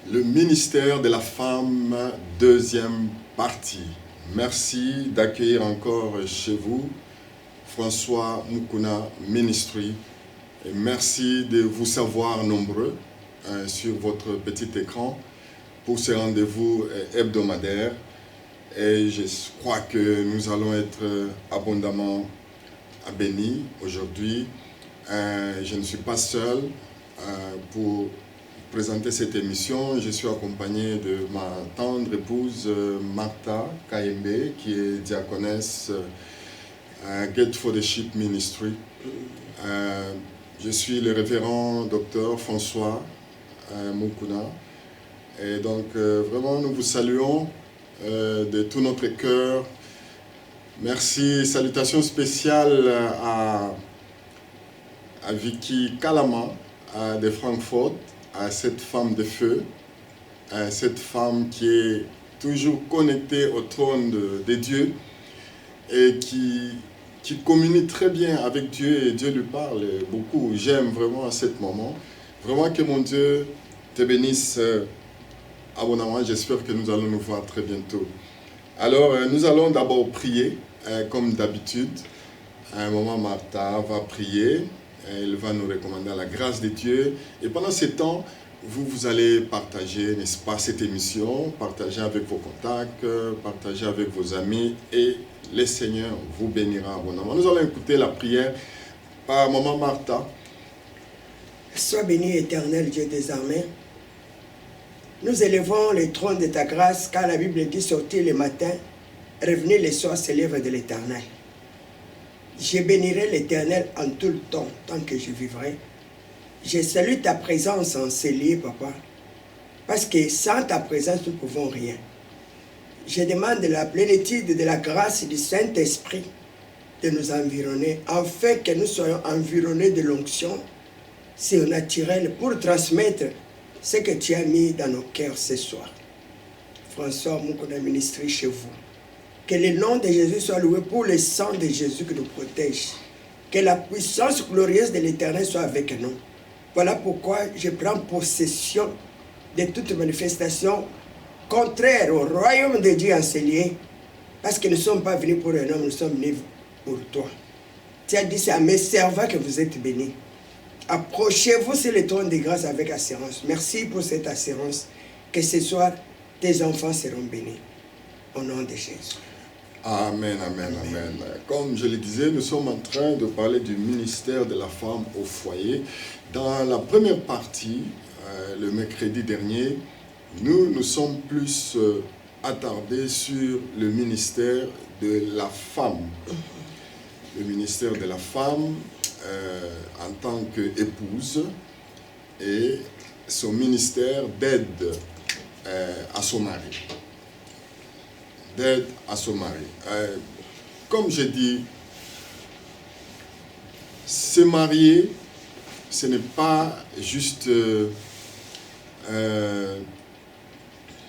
Le ministère de la femme, deuxième partie. Merci d'accueillir encore chez vous François Mukuna Ministry. Et merci de vous savoir nombreux sur votre petit écran pour ce rendez-vous hebdomadaire. Et je crois que nous allons être abondamment bénis aujourd'hui. Je ne suis pas seul pour présenter cette émission. Je suis accompagné de ma tendre épouse Martha Kaembe, qui est diaconesse Gate for the Sheep Ministry. Je suis le révérend docteur François Mukuna. Et donc, vraiment, nous vous saluons de tout notre cœur. Merci, salutations spéciales à Vicky Kalama de Francfort, à cette femme de feu, à cette femme qui est toujours connectée au trône de Dieu et qui communique très bien avec Dieu et Dieu lui parle beaucoup. J'aime vraiment à ce moment. Vraiment que mon Dieu te bénisse abondamment. J'espère que nous allons nous voir très bientôt. Alors, nous allons d'abord prier, comme d'habitude. À un moment, Martha va prier. Elle va nous recommander la grâce de Dieu. Et pendant ce temps, vous allez partager, n'est-ce pas, cette émission, partager avec vos contacts, partager avec vos amis, et le Seigneur vous bénira abondamment. Nous allons écouter la prière par maman Martha. Sois béni, éternel Dieu des armées. Nous élevons le trône de ta grâce, car la Bible dit sortir le matin, revenir le soir, c'est l'œuvre de l'éternel. Je bénirai l'Éternel en tout le temps, tant que je vivrai. Je salue ta présence en ces lieux, papa, parce que sans ta présence, nous ne pouvons rien. Je demande la plénitude de la grâce du Saint-Esprit de nous environner, afin que nous soyons environnés de l'onction surnaturelle pour transmettre ce que tu as mis dans nos cœurs ce soir. François Mukuna Ministry chez vous. Que le nom de Jésus soit loué pour le sang de Jésus qui nous protège. Que la puissance glorieuse de l'Éternel soit avec nous. Voilà pourquoi je prends possession de toute manifestation contraire au royaume de Dieu enseigné. Parce que nous ne sommes pas venus pour un homme, nous sommes venus pour toi. Tu as dit, c'est à mes servants que vous êtes bénis. Approchez-vous sur le trône de grâce avec assurance. Merci pour cette assurance. Que ce soir, tes enfants seront bénis. Au nom de Jésus. Amen, amen, amen. Comme je le disais, nous sommes en train de parler du ministère de la femme au foyer. Dans la première partie, le mercredi dernier, nous nous sommes plus attardés sur le ministère de la femme. Le ministère de la femme en tant qu'épouse et son ministère d'aide à son mari. D'aide à son mari. Comme je dis, se marier, ce n'est pas juste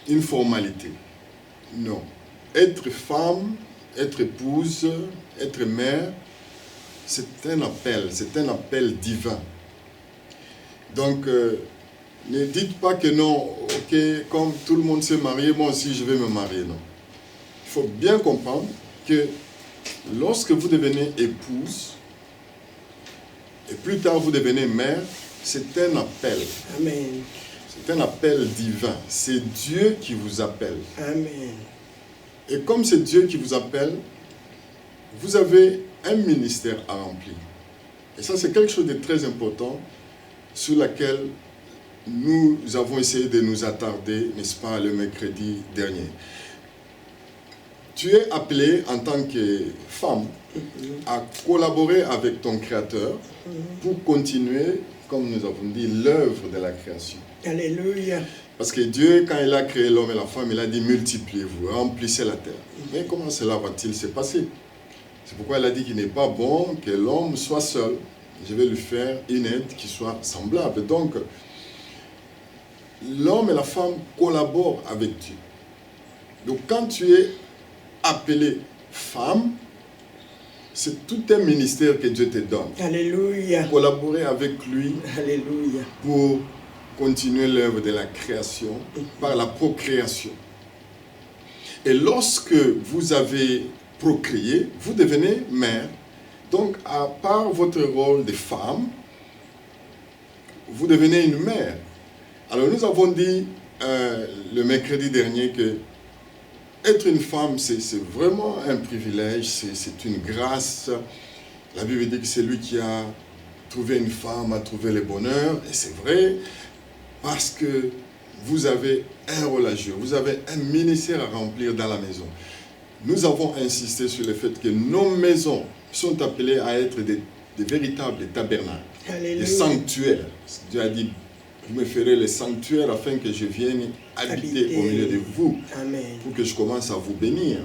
une formalité. Non. Être femme, être épouse, être mère, c'est un appel divin. Donc, ne dites pas que non, ok, comme tout le monde s'est marié, moi aussi je vais me marier, non. Il faut bien comprendre que lorsque vous devenez épouse, et plus tard vous devenez mère, c'est un appel. Amen. C'est un appel divin. C'est Dieu qui vous appelle. Amen. Et comme c'est Dieu qui vous appelle, vous avez un ministère à remplir. Et ça, c'est quelque chose de très important sur laquelle nous avons essayé de nous attarder, n'est-ce pas, le mercredi dernier. Tu es appelé en tant que femme à collaborer avec ton Créateur pour continuer, comme nous avons dit, l'œuvre de la création. Alléluia. Parce que Dieu, quand il a créé l'homme et la femme, il a dit multipliez-vous, remplissez la terre. Mais comment cela va-t-il se passer? C'est pourquoi il a dit qu'il n'est pas bon que l'homme soit seul. Je vais lui faire une aide qui soit semblable. Donc, l'homme et la femme collaborent avec Dieu. Donc, quand tu es appelée femme, c'est tout un ministère que Dieu te donne. Alléluia. Collaborer avec lui Alléluia. pour continuer l'œuvre de la création par la procréation. Et lorsque vous avez procréé, vous devenez mère. Donc, à part votre rôle de femme, vous devenez une mère. Alors, nous avons dit le mercredi dernier que être une femme, c'est vraiment un privilège, c'est une grâce. La Bible dit que c'est lui qui a trouvé une femme, a trouvé le bonheur. Et c'est vrai, parce que vous avez un rôle à jouer, vous avez un ministère à remplir dans la maison. Nous avons insisté sur le fait que nos maisons sont appelées à être des véritables tabernacles, des sanctuaires. Dieu a dit, vous me ferez les sanctuaires afin que je vienne habiter au milieu de vous. Amen. Pour que je commence à vous bénir.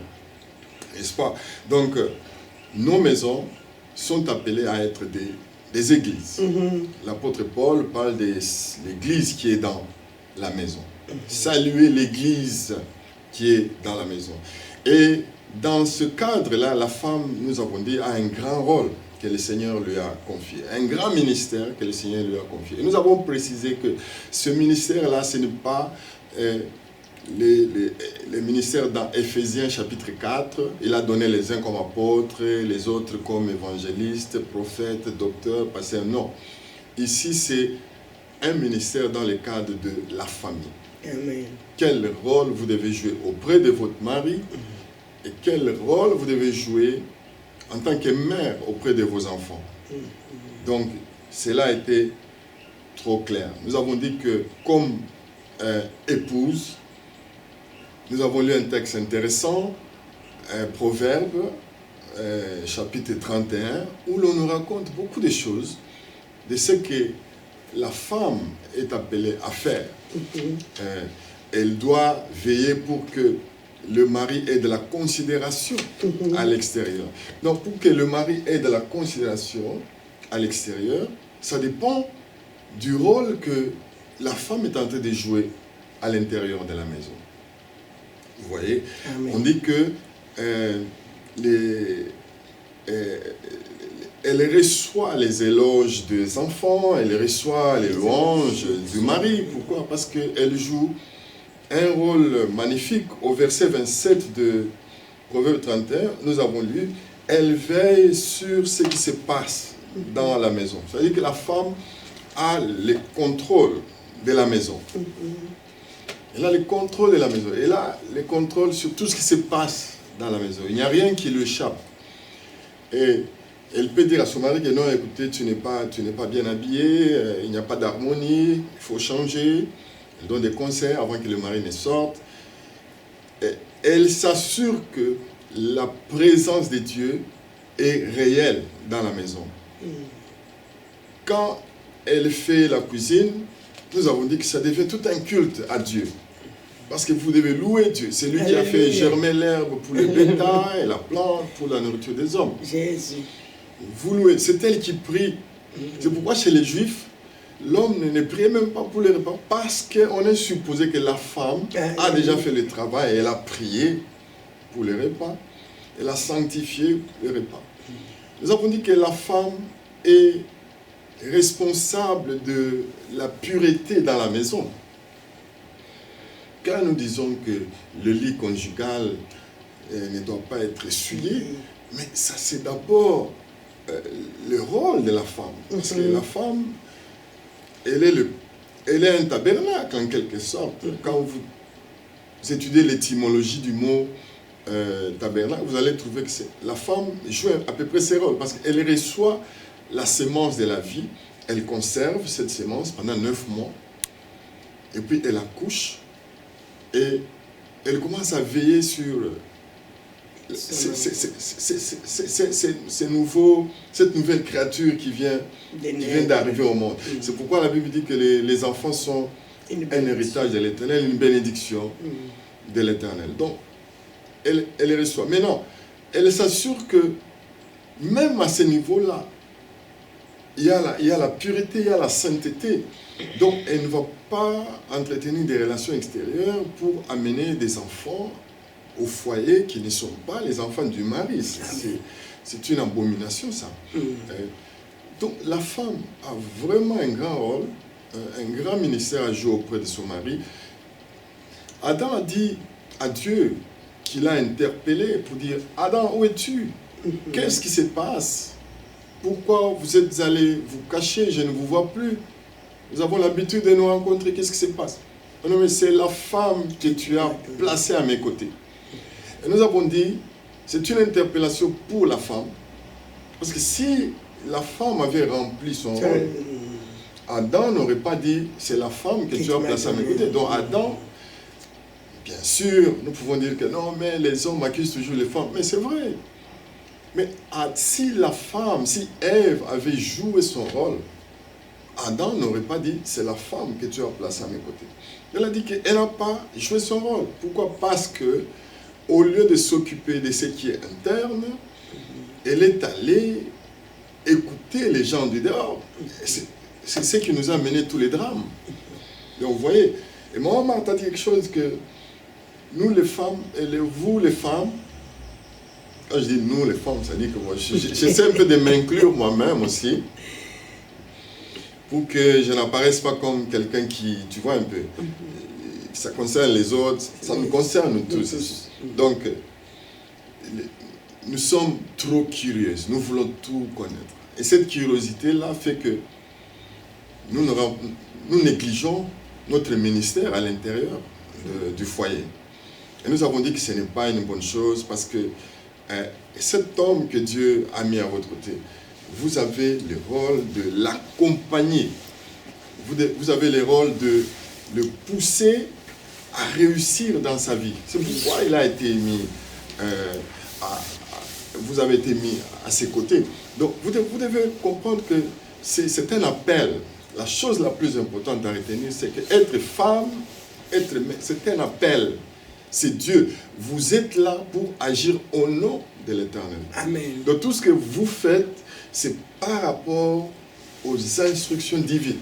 N'est-ce pas? Donc, nos maisons sont appelées à être des églises. L'apôtre Paul parle de l'église qui est dans la maison. Saluer l'église qui est dans la maison. Et dans ce cadre-là, la femme, nous avons dit, a un grand rôle que le Seigneur lui a confié. Un grand ministère que le Seigneur lui a confié. Et nous avons précisé que ce ministère-là, ce n'est pas les ministères dans Éphésiens chapitre 4. Il a donné les uns comme apôtres, les autres comme évangélistes, prophètes, docteurs, pasteurs. Non. Ici, c'est un ministère dans le cadre de la famille. Amen. Quel rôle vous devez jouer auprès de votre mari et quel rôle vous devez jouer en tant que mère auprès de vos enfants. Donc, cela a été trop clair. Nous avons dit que comme épouse, nous avons lu un texte intéressant, Proverbe, chapitre 31, où l'on nous raconte beaucoup de choses, de ce que la femme est appelée à faire. Elle doit veiller pour que le mari ait de la considération à l'extérieur. Donc, pour que le mari ait de la considération à l'extérieur, ça dépend du rôle que la femme est en train de jouer à l'intérieur de la maison. Vous voyez? Amen. On dit que elle reçoit les éloges des enfants, elle reçoit les louanges du mari. Pourquoi? Parce qu'elle joue un rôle magnifique. Au verset 27 de Proverbe 31, nous avons lu, elle veille sur ce qui se passe dans la maison. C'est-à-dire que la femme a le contrôle de la maison. Elle a le contrôle de la maison. Elle a le contrôle sur tout ce qui se passe dans la maison. Il n'y a rien qui lui échappe. Et elle peut dire à son mari que non, écoutez, tu n'es pas bien habillé, il n'y a pas d'harmonie, il faut changer. Elle donne des conseils avant que le mari ne sorte. Et elle s'assure que la présence de Dieu est réelle dans la maison. Quand elle fait la cuisine, nous avons dit que ça devient tout un culte à Dieu. Parce que vous devez louer Dieu. C'est lui qui a fait germer l'herbe pour le bétail et la plante pour la nourriture des hommes. Jésus. Vous louez. C'est elle qui prie. C'est pourquoi chez les Juifs, l'homme ne priait même pas pour les repas. Parce qu'on est supposé que la femme a déjà fait le travail et elle a prié pour les repas. Elle a sanctifié les repas. Nous avons dit que la femme est responsable de la pureté dans la maison. Quand nous disons que le lit conjugal ne doit pas être essuyé, mais ça c'est d'abord le rôle de la femme. Parce que la femme, elle est un tabernacle en quelque sorte. Quand vous étudiez l'étymologie du mot tabernacle, vous allez trouver que la femme joue à peu près ses rôles. Parce qu'elle reçoit la sémence de la vie, elle conserve cette sémence pendant 9 mois, et puis elle accouche, et elle commence à veiller sur cette nouvelle créature qui vient d'arriver au monde. C'est pourquoi la Bible dit que les enfants sont un héritage de l'Éternel, une bénédiction de l'Éternel. Donc, elle reçoit. Maintenant, elle s'assure que même à ce niveau-là, il y a la pureté, il y a la sainteté. Donc, elle ne va pas entretenir des relations extérieures pour amener des enfants au foyer qui ne sont pas les enfants du mari. C'est une abomination, ça. Donc, la femme a vraiment un grand rôle un grand ministère à jouer auprès de son mari. Adam a dit à Dieu qu'il a interpellé pour dire « Adam, où es-tu? Qu'est-ce qui se passe? Pourquoi vous êtes allé vous cacher? Je ne vous vois plus. Nous avons l'habitude de nous rencontrer. Qu'est-ce qui se passe? » Non, mais c'est la femme que tu as placée à mes côtés. Et nous avons dit, c'est une interpellation pour la femme. Parce que si la femme avait rempli son rôle, Adam n'aurait pas dit, c'est la femme que tu as placée à mes côtés. Donc Adam, bien sûr, nous pouvons dire que non, mais les hommes accusent toujours les femmes. Mais c'est vrai. Mais si la femme, si Ève avait joué son rôle, Adam n'aurait pas dit, c'est la femme que tu as placée à mes côtés. Elle a dit qu'elle n'a pas joué son rôle. Pourquoi? Parce que, au lieu de s'occuper de ce qui est interne, elle est allée écouter les gens du dehors. C'est ce qui nous a mené tous les drames. Donc, vous voyez, et moi, Marthe a dit quelque chose que nous les femmes, et vous les femmes, quand je dis nous les femmes, ça dit que moi, j'essaie un peu de m'inclure moi-même aussi, pour que je n'apparaisse pas comme quelqu'un qui, tu vois un peu, ça concerne les autres, ça nous concerne tous. Donc, nous sommes trop curieuses, nous voulons tout connaître. Et cette curiosité-là fait que nous négligeons notre ministère à l'intérieur du foyer. Et nous avons dit que ce n'est pas une bonne chose parce que cet homme que Dieu a mis à votre côté, vous avez le rôle de l'accompagner. Vous avez le rôle de le pousser à réussir dans sa vie. C'est pourquoi il a été mis vous avez été mis à ses côtés. Donc vous devez comprendre que c'est un appel. La chose la plus importante à retenir, c'est qu'être femme, être mère, c'est un appel. C'est Dieu. Vous êtes là pour agir au nom de l'Éternel. Amen. Donc tout ce que vous faites, c'est par rapport aux instructions divines.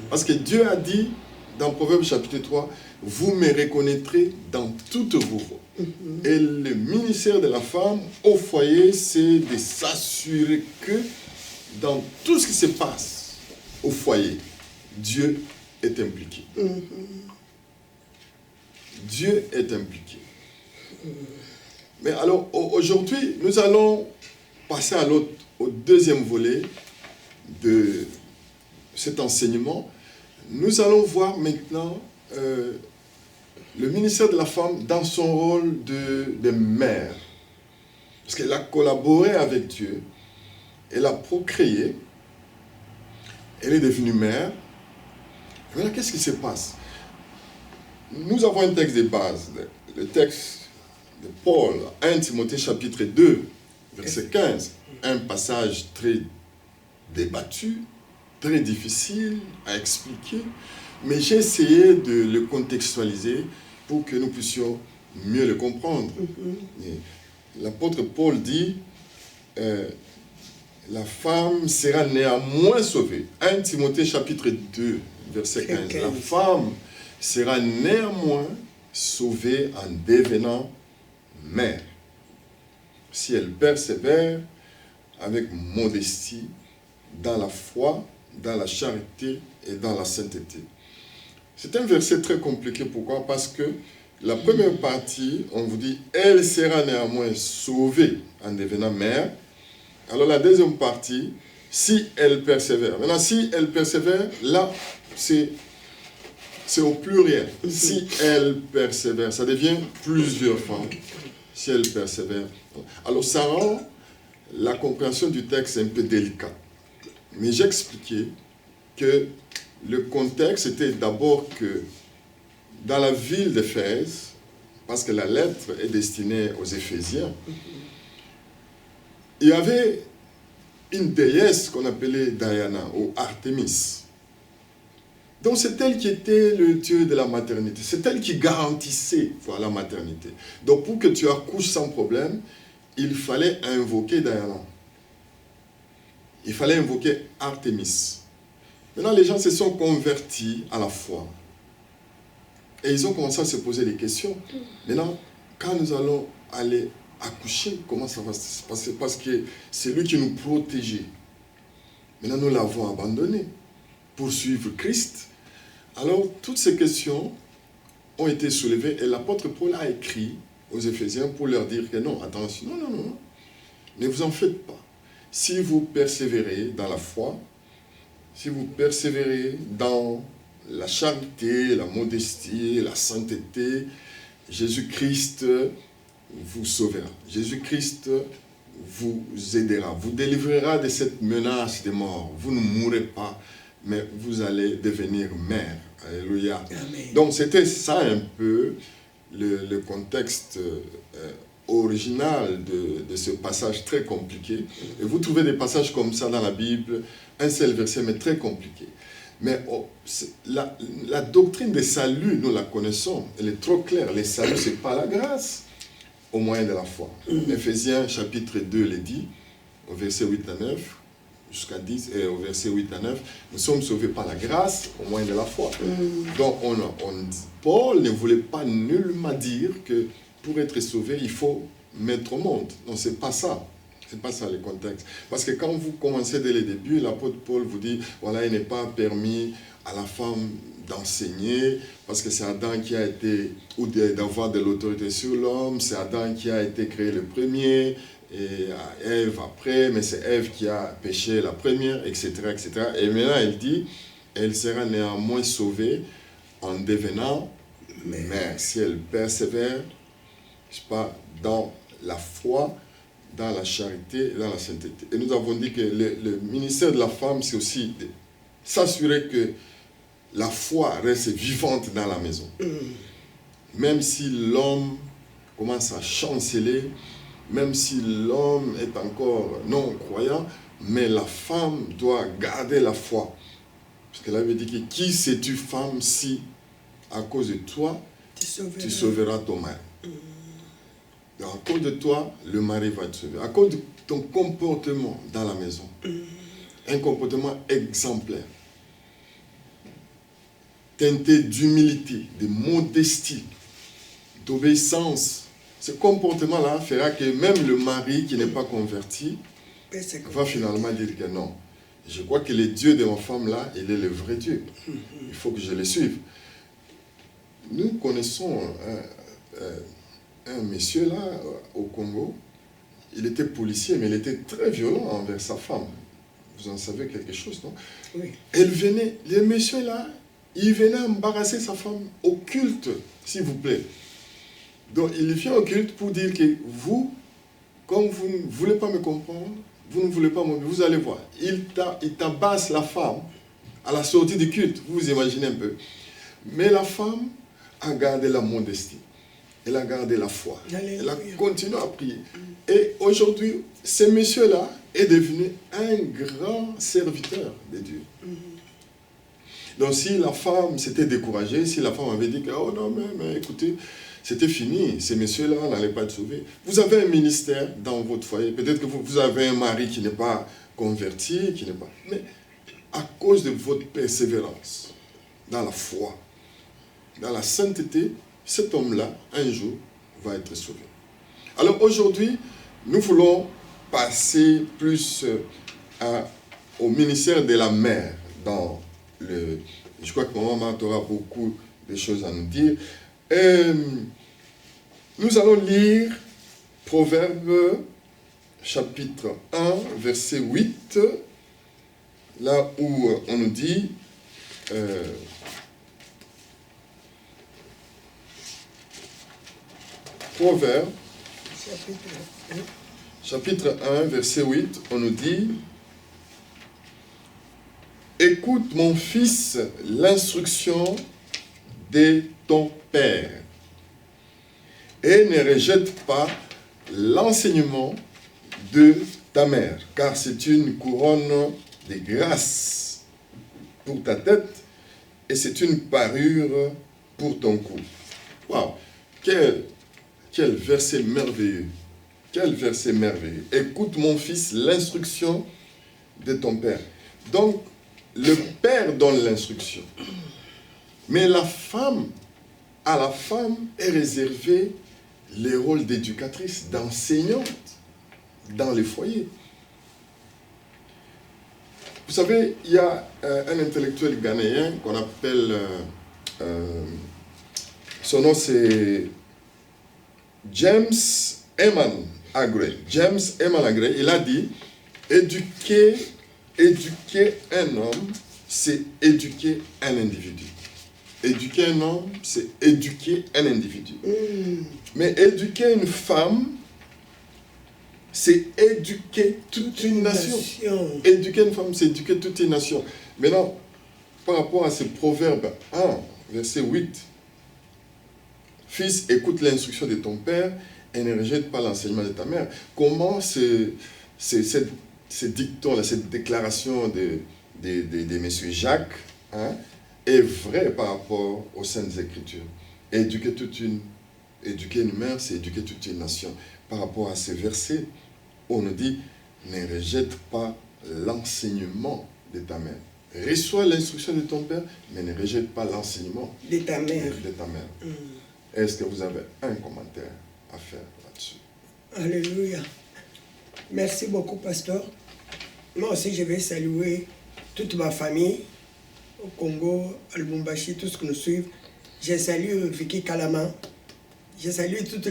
Parce que Dieu a dit dans Proverbe chapitre 3, vous me reconnaîtrez dans toutes vos voies. Et le ministère de la femme au foyer, c'est de s'assurer que dans tout ce qui se passe au foyer, Dieu est impliqué. Dieu est impliqué. Mais alors, aujourd'hui, nous allons passer au deuxième volet de cet enseignement. Nous allons voir maintenant le ministère de la femme dans son rôle de mère. Parce qu'elle a collaboré avec Dieu, elle a procréé, elle est devenue mère. Voilà, qu'est-ce qui se passe? Nous avons un texte de base, le texte de Paul, 1 Timothée chapitre 2, verset 15. Un passage très débattu, très difficile à expliquer, mais j'ai essayé de le contextualiser pour que nous puissions mieux le comprendre. L'apôtre Paul dit, la femme sera néanmoins sauvée. 1 Timothée chapitre 2, verset 15. La femme sera néanmoins sauvée en devenant mère, si elle persévère avec modestie dans la foi, dans la charité et dans la sainteté. C'est un verset très compliqué. Pourquoi? Parce que la première partie, on vous dit, elle sera néanmoins sauvée en devenant mère. Alors la deuxième partie, si elle persévère. Maintenant, si elle persévère, là, c'est au pluriel. Si elle persévère, ça devient plusieurs femmes. Si elle persévère. Alors ça rend la compréhension du texte un peu délicate. Mais j'expliquais que le contexte était d'abord que dans la ville d'Éphèse, parce que la lettre est destinée aux Éphésiens, il y avait une déesse qu'on appelait Diana ou Artémis. Donc c'est elle qui était le dieu de la maternité. C'est elle qui garantissait la maternité. Donc pour que tu accouches sans problème, il fallait invoquer Diana. Il fallait invoquer Artémis. Maintenant, les gens se sont convertis à la foi. Et ils ont commencé à se poser des questions. Maintenant, quand nous allons aller accoucher, comment ça va se passer? Parce que c'est lui qui nous protégeait. Maintenant, nous l'avons abandonné. poursuivre Christ? Alors, toutes ces questions ont été soulevées et l'apôtre Paul a écrit aux Éphésiens pour leur dire que non, attention, non, ne vous en faites pas. Si vous persévérez dans la foi, si vous persévérez dans la charité, la modestie, la sainteté, Jésus-Christ vous sauvera. Jésus-Christ vous aidera, vous délivrera de cette menace de mort. Vous ne mourrez pas, mais vous allez devenir mère. Alléluia. Amen. Donc c'était ça un peu le contexte original de ce passage très compliqué. Et vous trouvez des passages comme ça dans la Bible, un seul verset, mais très compliqué. Mais la doctrine des saluts, nous la connaissons, elle est trop claire. Les saluts, ce n'est pas la grâce au moyen de la foi. Éphésiens chapitre 2 le dit, au verset 8 à 9, jusqu'à 10, et au verset 8 à 9, nous sommes sauvés par la grâce au moyen de la foi. Donc, Paul ne voulait pas nullement dire que pour être sauvé, il faut mettre au monde. Non, ce n'est pas ça. Ce n'est pas ça le contexte. Parce que quand vous commencez dès le début, l'apôtre Paul vous dit, voilà, il n'est pas permis à la femme d'enseigner, parce que c'est Adam qui a été, ou d'avoir de l'autorité sur l'homme, c'est Adam qui a été créé le premier, et Ève après, mais c'est Ève qui a péché la première, etc., etc. Et maintenant, il dit, elle sera néanmoins sauvée en devenant mère, si elle persévère, je sais pas, dans la foi, dans la charité, dans la sainteté. Et nous avons dit que le ministère de la femme, c'est aussi s'assurer que la foi reste vivante dans la maison. Même si l'homme commence à chanceler, même si l'homme est encore non-croyant, mais la femme doit garder la foi. Parce que là, il dit que qui sais-tu, femme, si à cause de toi, tu sauveras ton mari. Donc, à cause de toi, le mari va te sauver. À cause de ton comportement dans la maison. Un comportement exemplaire. Teinté d'humilité, de modestie, d'obéissance. Ce comportement-là fera que même le mari qui n'est pas converti va finalement dire que non. Je crois que le Dieu de ma femme-là, il est le vrai Dieu. Il faut que je le suive. Nous connaissons un monsieur là au Congo. Il était policier, mais il était très violent envers sa femme. Vous en savez quelque chose, non? Oui. Elle venait, le monsieur là, il venait embarrasser sa femme au culte, s'il vous plaît. Donc il vient au culte pour dire que vous, comme vous ne voulez pas me comprendre, vous ne voulez pas me... Vous allez voir, il tabasse la femme à la sortie du culte, vous vous imaginez un peu. Mais la femme a gardé la modestie, elle a gardé la foi, elle a continué à prier. Et aujourd'hui, ce monsieur-là est devenu un grand serviteur de Dieu. Donc si la femme s'était découragée, si la femme avait dit que, oh non, mais écoutez, c'était fini, ces messieurs-là n'allaient pas être sauvés. Vous avez un ministère dans votre foyer, peut-être que vous avez un mari qui n'est pas converti, qui n'est pas... Mais à cause de votre persévérance dans la foi, dans la sainteté, cet homme-là, un jour, va être sauvé. Alors aujourd'hui, nous voulons passer plus au ministère de la mère dans le... Je crois que maman aura beaucoup de choses à nous dire. Nous allons lire Proverbe chapitre 1, verset 8, là où on nous dit Proverbe chapitre 1, verset 8, on nous dit « Écoute, mon fils, l'instruction de ton père, et ne rejette pas l'enseignement de ta mère, car c'est une couronne de grâce pour ta tête, et c'est une parure pour ton cou. » Waouh! Quel verset merveilleux! Quel verset merveilleux! Écoute, mon fils, l'instruction de ton père. Donc, le père donne l'instruction. Mais à la femme est réservé le rôle d'éducatrice, d'enseignante dans les foyers. Vous savez, il y a un intellectuel ghanéen qu'on appelle, son nom c'est James Eman Agré. James Eman Agré, il a dit, éduquer un homme, c'est éduquer un individu. Éduquer un homme, c'est éduquer un individu. Mais éduquer une femme, c'est éduquer toute une nation. Éduquer une femme, c'est éduquer toute une nation. Maintenant, par rapport à ce proverbe 1, verset 8, Fils, écoute l'instruction de ton père et ne rejette pas l'enseignement de ta mère. Comment ce dicton, cette déclaration de M. Jacques est vrai par rapport aux Saintes Écritures. Éduquer une mère, c'est éduquer toute une nation. Par rapport à ces versets, on nous dit, ne rejette pas l'enseignement de ta mère. Reçois l'instruction de ton père, mais ne rejette pas l'enseignement de ta mère. Est-ce que vous avez un commentaire à faire là-dessus? Alléluia. Merci beaucoup, pasteur. Moi aussi, je vais saluer toute ma famille au Congo, à Lubumbashi, tout ce que nous suivons. Je salue Vicky Kalama. Je salue tous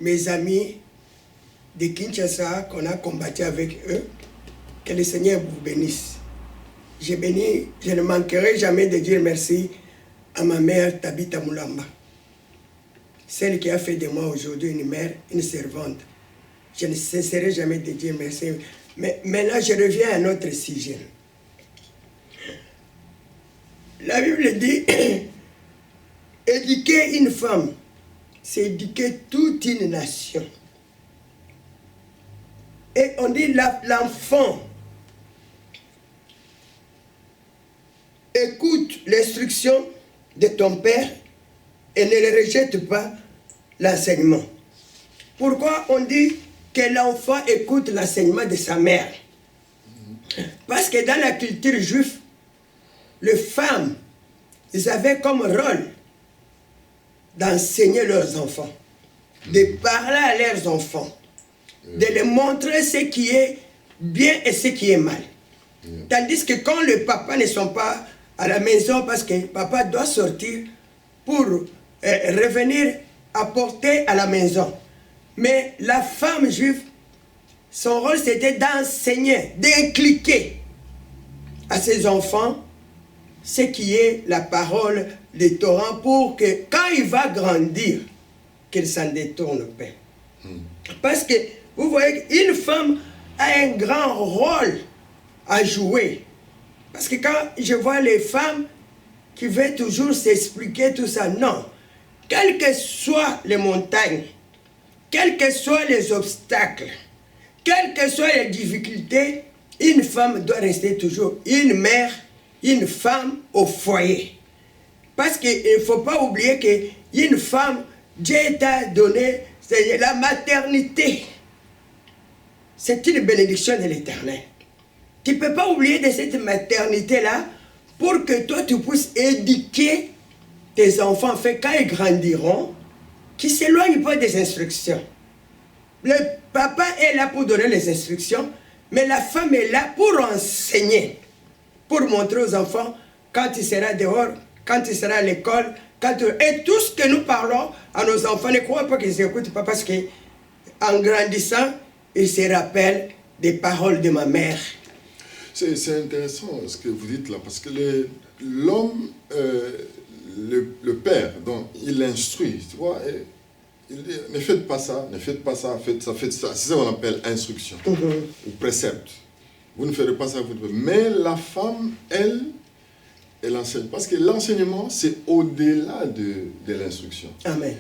mes amis de Kinshasa qu'on a combattu avec eux. Que le Seigneur vous bénisse. Je ne manquerai jamais de dire merci à ma mère Tabita Moulamba. Celle qui a fait de moi aujourd'hui une mère, une servante. Je ne cesserai jamais de dire merci. Mais maintenant, je reviens à notre sujet. La Bible dit, éduquer une femme, c'est éduquer toute une nation. Et on dit l'enfant écoute l'instruction de ton père et ne le rejette pas l'enseignement. Pourquoi on dit que l'enfant écoute l'enseignement de sa mère? Parce que dans la culture juive, les femmes, ils avaient comme rôle d'enseigner leurs enfants, de parler à leurs enfants, de leur montrer ce qui est bien et ce qui est mal. Tandis que quand les papas ne sont pas à la maison, parce que papa doit sortir pour revenir apporter à la maison. Mais la femme juive, son rôle c'était d'enseigner, d'inculquer à ses enfants ce qui est la parole, le Torah, pour que quand il va grandir, qu'il s'en détourne pas. Parce que, vous voyez, une femme a un grand rôle à jouer. Parce que quand je vois les femmes qui veulent toujours s'expliquer tout ça, non. Quelles que soient les montagnes, quels que soient les obstacles, quelles que soient les difficultés, une femme doit rester toujours une mère, une femme au foyer. Parce qu'il ne faut pas oublier qu'une femme, Dieu t'a donné, c'est la maternité. C'est une bénédiction de l'Éternel. Tu ne peux pas oublier de cette maternité-là pour que toi tu puisses éduquer tes enfants, fait quand ils grandiront, qu'ils ne s'éloignent pas des instructions. Le papa est là pour donner les instructions, mais la femme est là pour enseigner, pour montrer aux enfants quand il sera dehors, quand il sera à l'école, et tout ce que nous parlons à nos enfants, ne crois pas qu'ils n'écoutent pas, parce qu'en grandissant, ils se rappellent des paroles de ma mère. C'est intéressant ce que vous dites là, parce que l'homme, le père, donc, il instruit, tu vois, il dit, ne faites pas ça, faites ça. C'est ça qu'on appelle instruction, ou précepte. Vous ne ferez pas ça, vous ne faites pas. Mais la femme, elle enseigne. Parce que l'enseignement, c'est au-delà de l'instruction. Amen.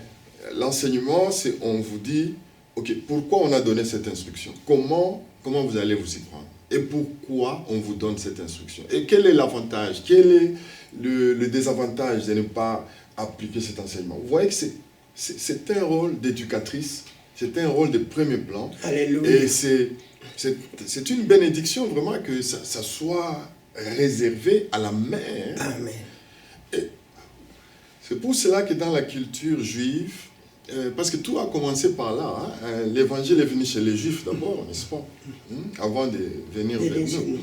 L'enseignement, c'est, on vous dit, ok, pourquoi on a donné cette instruction? Comment vous allez vous y prendre? Et pourquoi on vous donne cette instruction? Et quel est l'avantage? Quel est le désavantage de ne pas appliquer cet enseignement? Vous voyez que c'est un rôle d'éducatrice, c'est un rôle de premier plan. Alléluia. Et c'est une bénédiction vraiment que ça soit réservé à la mère. Amen. Et c'est pour cela que dans la culture juive, parce que tout a commencé par là, hein, l'évangile est venu chez les juifs d'abord, n'est-ce pas? Avant de venir vers nous.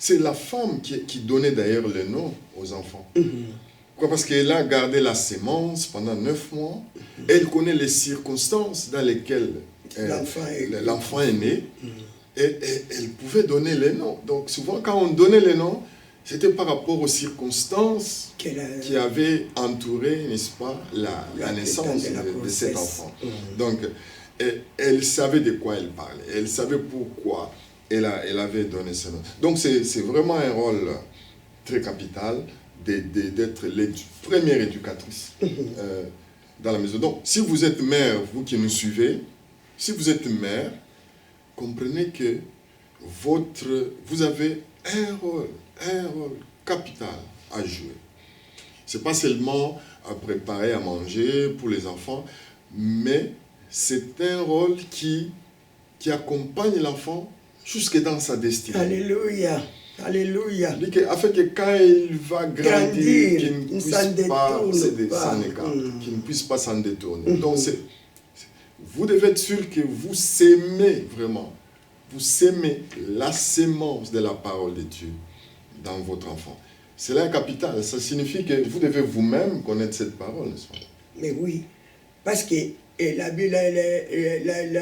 c'est la femme qui donnait d'ailleurs le nom aux enfants. Pourquoi? Parce qu'elle a gardé la sémence pendant 9 mois. Elle connaît les circonstances dans lesquelles l'enfant est né. Et elle pouvait donner les noms. Donc souvent, quand on donnait les noms, c'était par rapport aux circonstances qui avaient entouré, n'est-ce pas, la naissance de cet enfant. Donc, elle savait de quoi elle parlait. Elle savait pourquoi elle avait donné ce nom. Donc, c'est vraiment un rôle très capital d'être la première éducatrice dans la maison. Donc, si vous êtes mère, vous qui nous suivez, si vous êtes mère, comprenez que vous avez un rôle capital à jouer. Ce n'est pas seulement à préparer à manger pour les enfants, mais c'est un rôle qui accompagne l'enfant jusque dans sa destinée. Alléluia. Alléluia. Afin que quand il va grandir, qu'il ne puisse pas s'en détourner. Donc, vous devez être sûr que vous s'aimez vraiment. Vous s'aimez la sémence de la parole de Dieu dans votre enfant. C'est là un capital. Ça signifie que vous devez vous-même connaître cette parole, n'est-ce pas? Mais oui, parce que la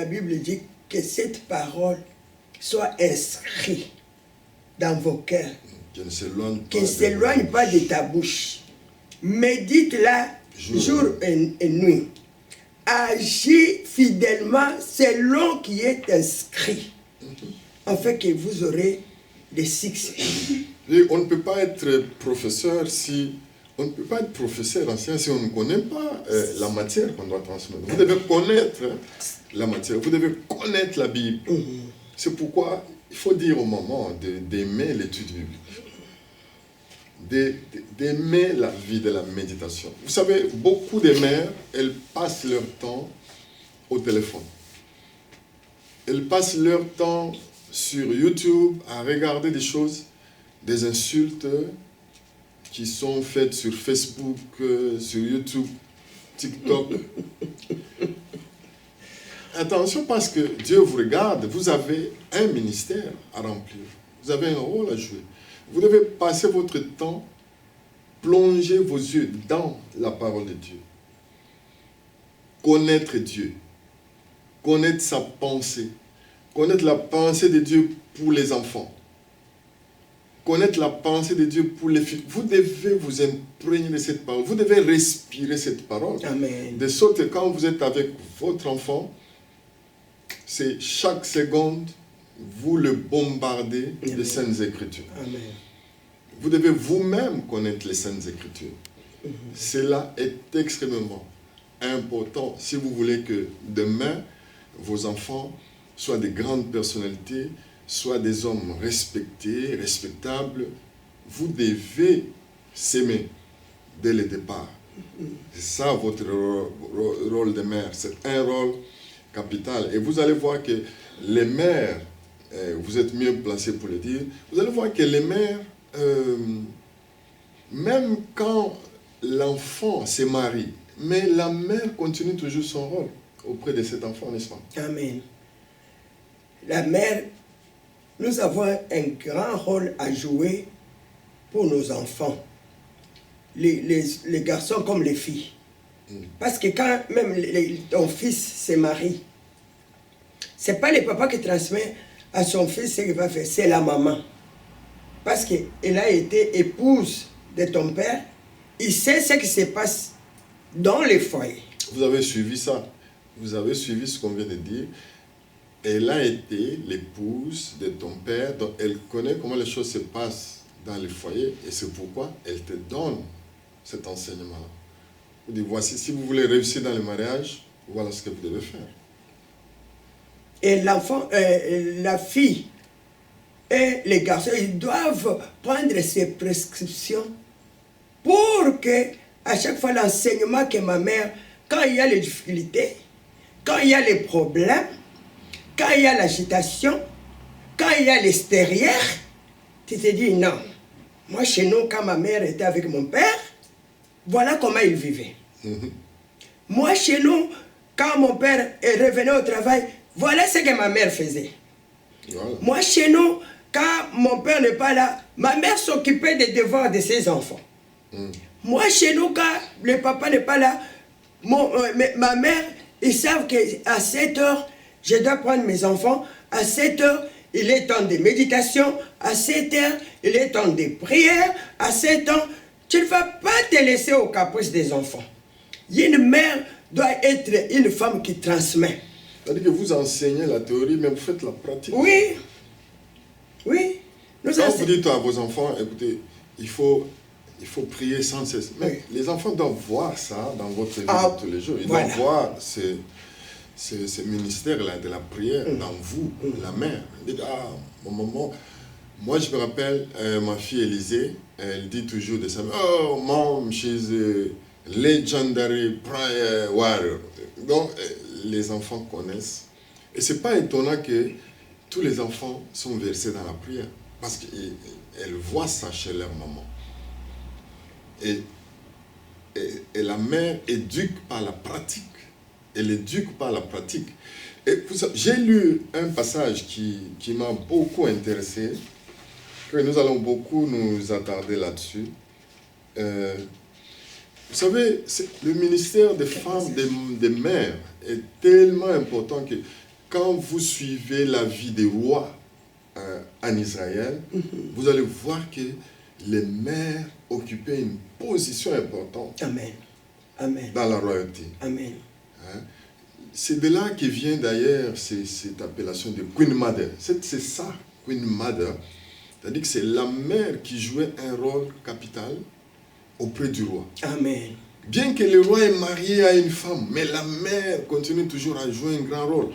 Bible dit que cette parole soit inscrite dans vos cœurs. Qu'elle ne s'éloigne pas de ta bouche. Médite-la jour et nuit. Agis fidèlement selon qui est inscrit, afin que vous aurez des succès. Et on ne peut pas être professeur enseignant si on ne connaît pas la matière qu'on doit transmettre. Vous devez connaître la matière, vous devez connaître la Bible. C'est pourquoi il faut dire au moment d'aimer l'étude biblique, d'aimer la vie de la méditation. Vous savez, beaucoup de mères, elles passent leur temps au téléphone. Elles passent leur temps sur YouTube à regarder des choses, des insultes qui sont faites sur Facebook, sur YouTube, TikTok. Attention, parce que Dieu vous regarde, vous avez un ministère à remplir, vous avez un rôle à jouer. Vous devez passer votre temps, plonger vos yeux dans la parole de Dieu. Connaître Dieu, connaître sa pensée, connaître la pensée de Dieu pour les enfants, connaître la pensée de Dieu pour les filles. Vous devez vous imprégner de cette parole, vous devez respirer cette parole. Amen. De sorte que quand vous êtes avec votre enfant, c'est chaque seconde, vous le bombardez des Saintes Écritures. Amen. Vous devez vous-même connaître les Saintes Écritures. Cela est extrêmement important si vous voulez que demain, vos enfants soient des grandes personnalités, soient des hommes respectés, respectables. Vous devez s'aimer dès le départ. C'est ça votre rôle de mère. C'est un rôle capital. Et vous allez voir que les mères, vous êtes mieux placés pour le dire, vous allez voir que les mères, même quand l'enfant se marie, mais la mère continue toujours son rôle auprès de cet enfant, n'est-ce pas? Amen. La mère, nous avons un grand rôle à jouer pour nos enfants, les garçons comme les filles. Parce que quand même ton fils se marie, ce n'est pas le papa qui transmet à son fils ce qu'il va faire, c'est la maman. Parce qu'elle a été épouse de ton père, il sait ce qui se passe dans les foyers. Vous avez suivi ça, vous avez suivi ce qu'on vient de dire. Elle a été l'épouse de ton père, donc elle connaît comment les choses se passent dans les foyers, et c'est pourquoi elle te donne cet enseignement-là. Vous dites, voici, si vous voulez réussir dans le mariage, voilà ce que vous devez faire. Et l'enfant, la fille et les garçons, ils doivent prendre ces prescriptions pour que, à chaque fois, l'enseignement que ma mère, quand il y a les difficultés, quand il y a les problèmes, quand il y a l'agitation, quand il y a l'extérieur, tu te dis non. Moi, chez nous, quand ma mère était avec mon père, voilà comment il vivait. Moi, chez nous, quand mon père revenait au travail, voilà ce que ma mère faisait. Voilà. Moi, chez nous, quand mon père n'est pas là, ma mère s'occupait des devoirs de ses enfants. Moi, chez nous, quand le papa n'est pas là, ma mère, ils savent qu'à 7 heures, je dois prendre mes enfants. À 7 heures, il est temps de méditation. À 7 heures, il est temps de prière. À 7 ans, tu ne vas pas te laisser aux caprices des enfants. Une mère doit être une femme qui transmet. C'est-à-dire que vous enseignez la théorie, mais vous faites la pratique. Oui. Oui. Quand vous dites à vos enfants, écoutez, il faut prier sans cesse. Mais les enfants doivent voir ça dans votre vie de tous les jours. Ils doivent voir ce ministère-là de la prière dans vous, la mère. Ils disent, mon maman, moi je me rappelle, ma fille Élisée, elle dit toujours de sa mère, oh, mom, she's a legendary prayer warrior. Donc, les enfants connaissent. Et ce n'est pas étonnant que tous les enfants sont versés dans la prière. Parce qu'elles voient ça chez leur maman. Et la mère éduque par la pratique. Elle éduque par la pratique. Et j'ai lu un passage qui m'a beaucoup intéressé, que nous allons beaucoup nous attarder là-dessus. Vous savez, le ministère des femmes, des mères, est tellement important que quand vous suivez la vie des rois en Israël, vous allez voir que les mères occupaient une position importante. Amen. Amen. Dans la royauté. Amen. C'est de là que vient d'ailleurs cette appellation de Queen Mother. C'est ça, Queen Mother. C'est-à-dire que c'est la mère qui jouait un rôle capital auprès du roi. Amen. Bien que le roi est marié à une femme, mais la mère continue toujours à jouer un grand rôle.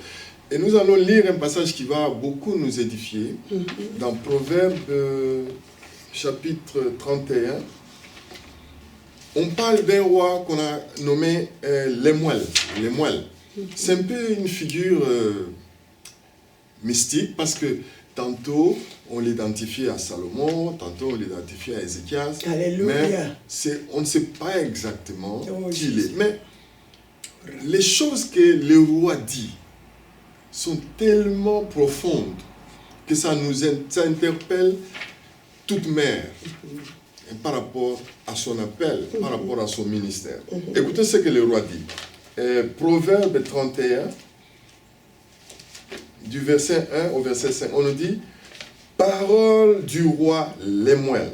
Et nous allons lire un passage qui va beaucoup nous édifier dans Proverbe chapitre 31. On parle d'un roi qu'on a nommé Lemuel. C'est un peu une figure mystique parce que tantôt on l'identifie à Salomon, tantôt on l'identifie à Ézéchias. Alléluia. Mais on ne sait pas exactement qui il est. Mais les choses que le roi dit sont tellement profondes que ça interpelle toute mère par rapport à son appel, par rapport à son ministère. Écoutez ce que le roi dit. Proverbe 31, du verset 1 au verset 5, on nous dit « Parole du roi Lemuel,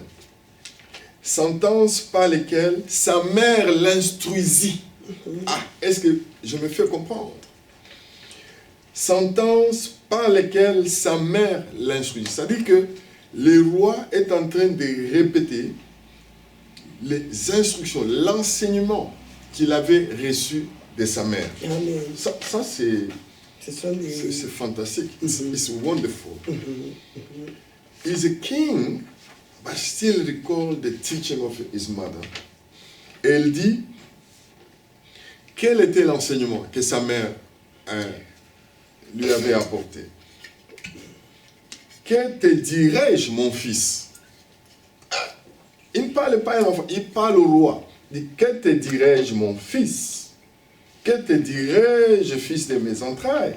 sentence par lesquelles sa mère l'instruisit. » Est-ce que je me fais comprendre? Sentence par lesquelles sa mère l'instruisit. C'est-à-dire que le roi est en train de répéter les instructions, l'enseignement qu'il avait reçu de sa mère. Amen. Ça c'est fantastique. It's wonderful. He's a king, but still recall the teaching of his mother. Et elle dit, quel était l'enseignement que sa mère lui avait apporté? Que te dirais-je, mon fils? Il ne parle pas à l'enfant, il parle au roi. Il dit, que te dirais-je, mon fils? Que te dirais-je, fils de mes entrailles?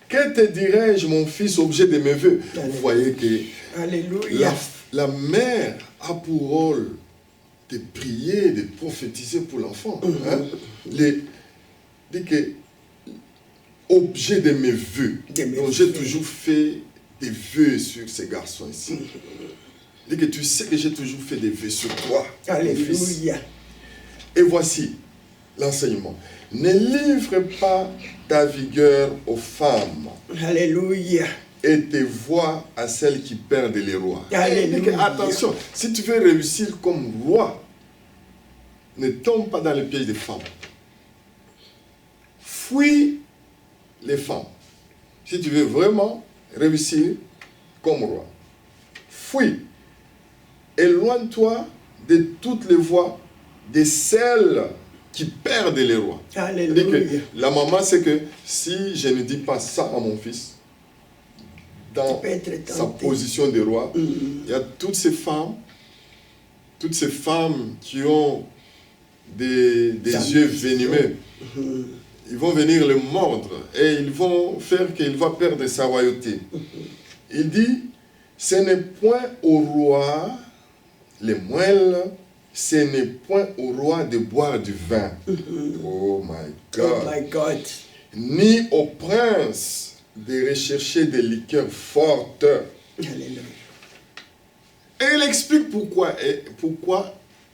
Que te dirais-je, mon fils, objet de mes voeux? Vous voyez que Alléluia. La mère a pour rôle de prier, de prophétiser pour l'enfant. Dit que objet de mes vœux. Donc j'ai toujours fait des vœux sur ces garçons ici. Dit que tu sais que j'ai toujours fait des vœux sur toi. Alléluia. Et voici l'enseignement. Ne livre pas ta vigueur aux femmes. Alléluia. Et tes voix à celles qui perdent les rois. Alléluia. Attention, si tu veux réussir comme roi, ne tombe pas dans le piège des femmes. Fuis les femmes. Si tu veux vraiment réussir comme roi, fuis. Éloigne-toi de toutes les voies de celles qui perdent les rois. Alléluia. La maman sait que si je ne dis pas ça à mon fils, dans sa position de roi, il y a toutes ces femmes qui ont des yeux venimeux. Ils vont venir le mordre et ils vont faire qu'il va perdre sa royauté. Il dit, ce n'est point au roi les moelles, ce n'est point au roi de boire du vin. Oh my God. Oh my God. Ni au prince de rechercher des liqueurs fortes. Alléluia. Et elle explique pourquoi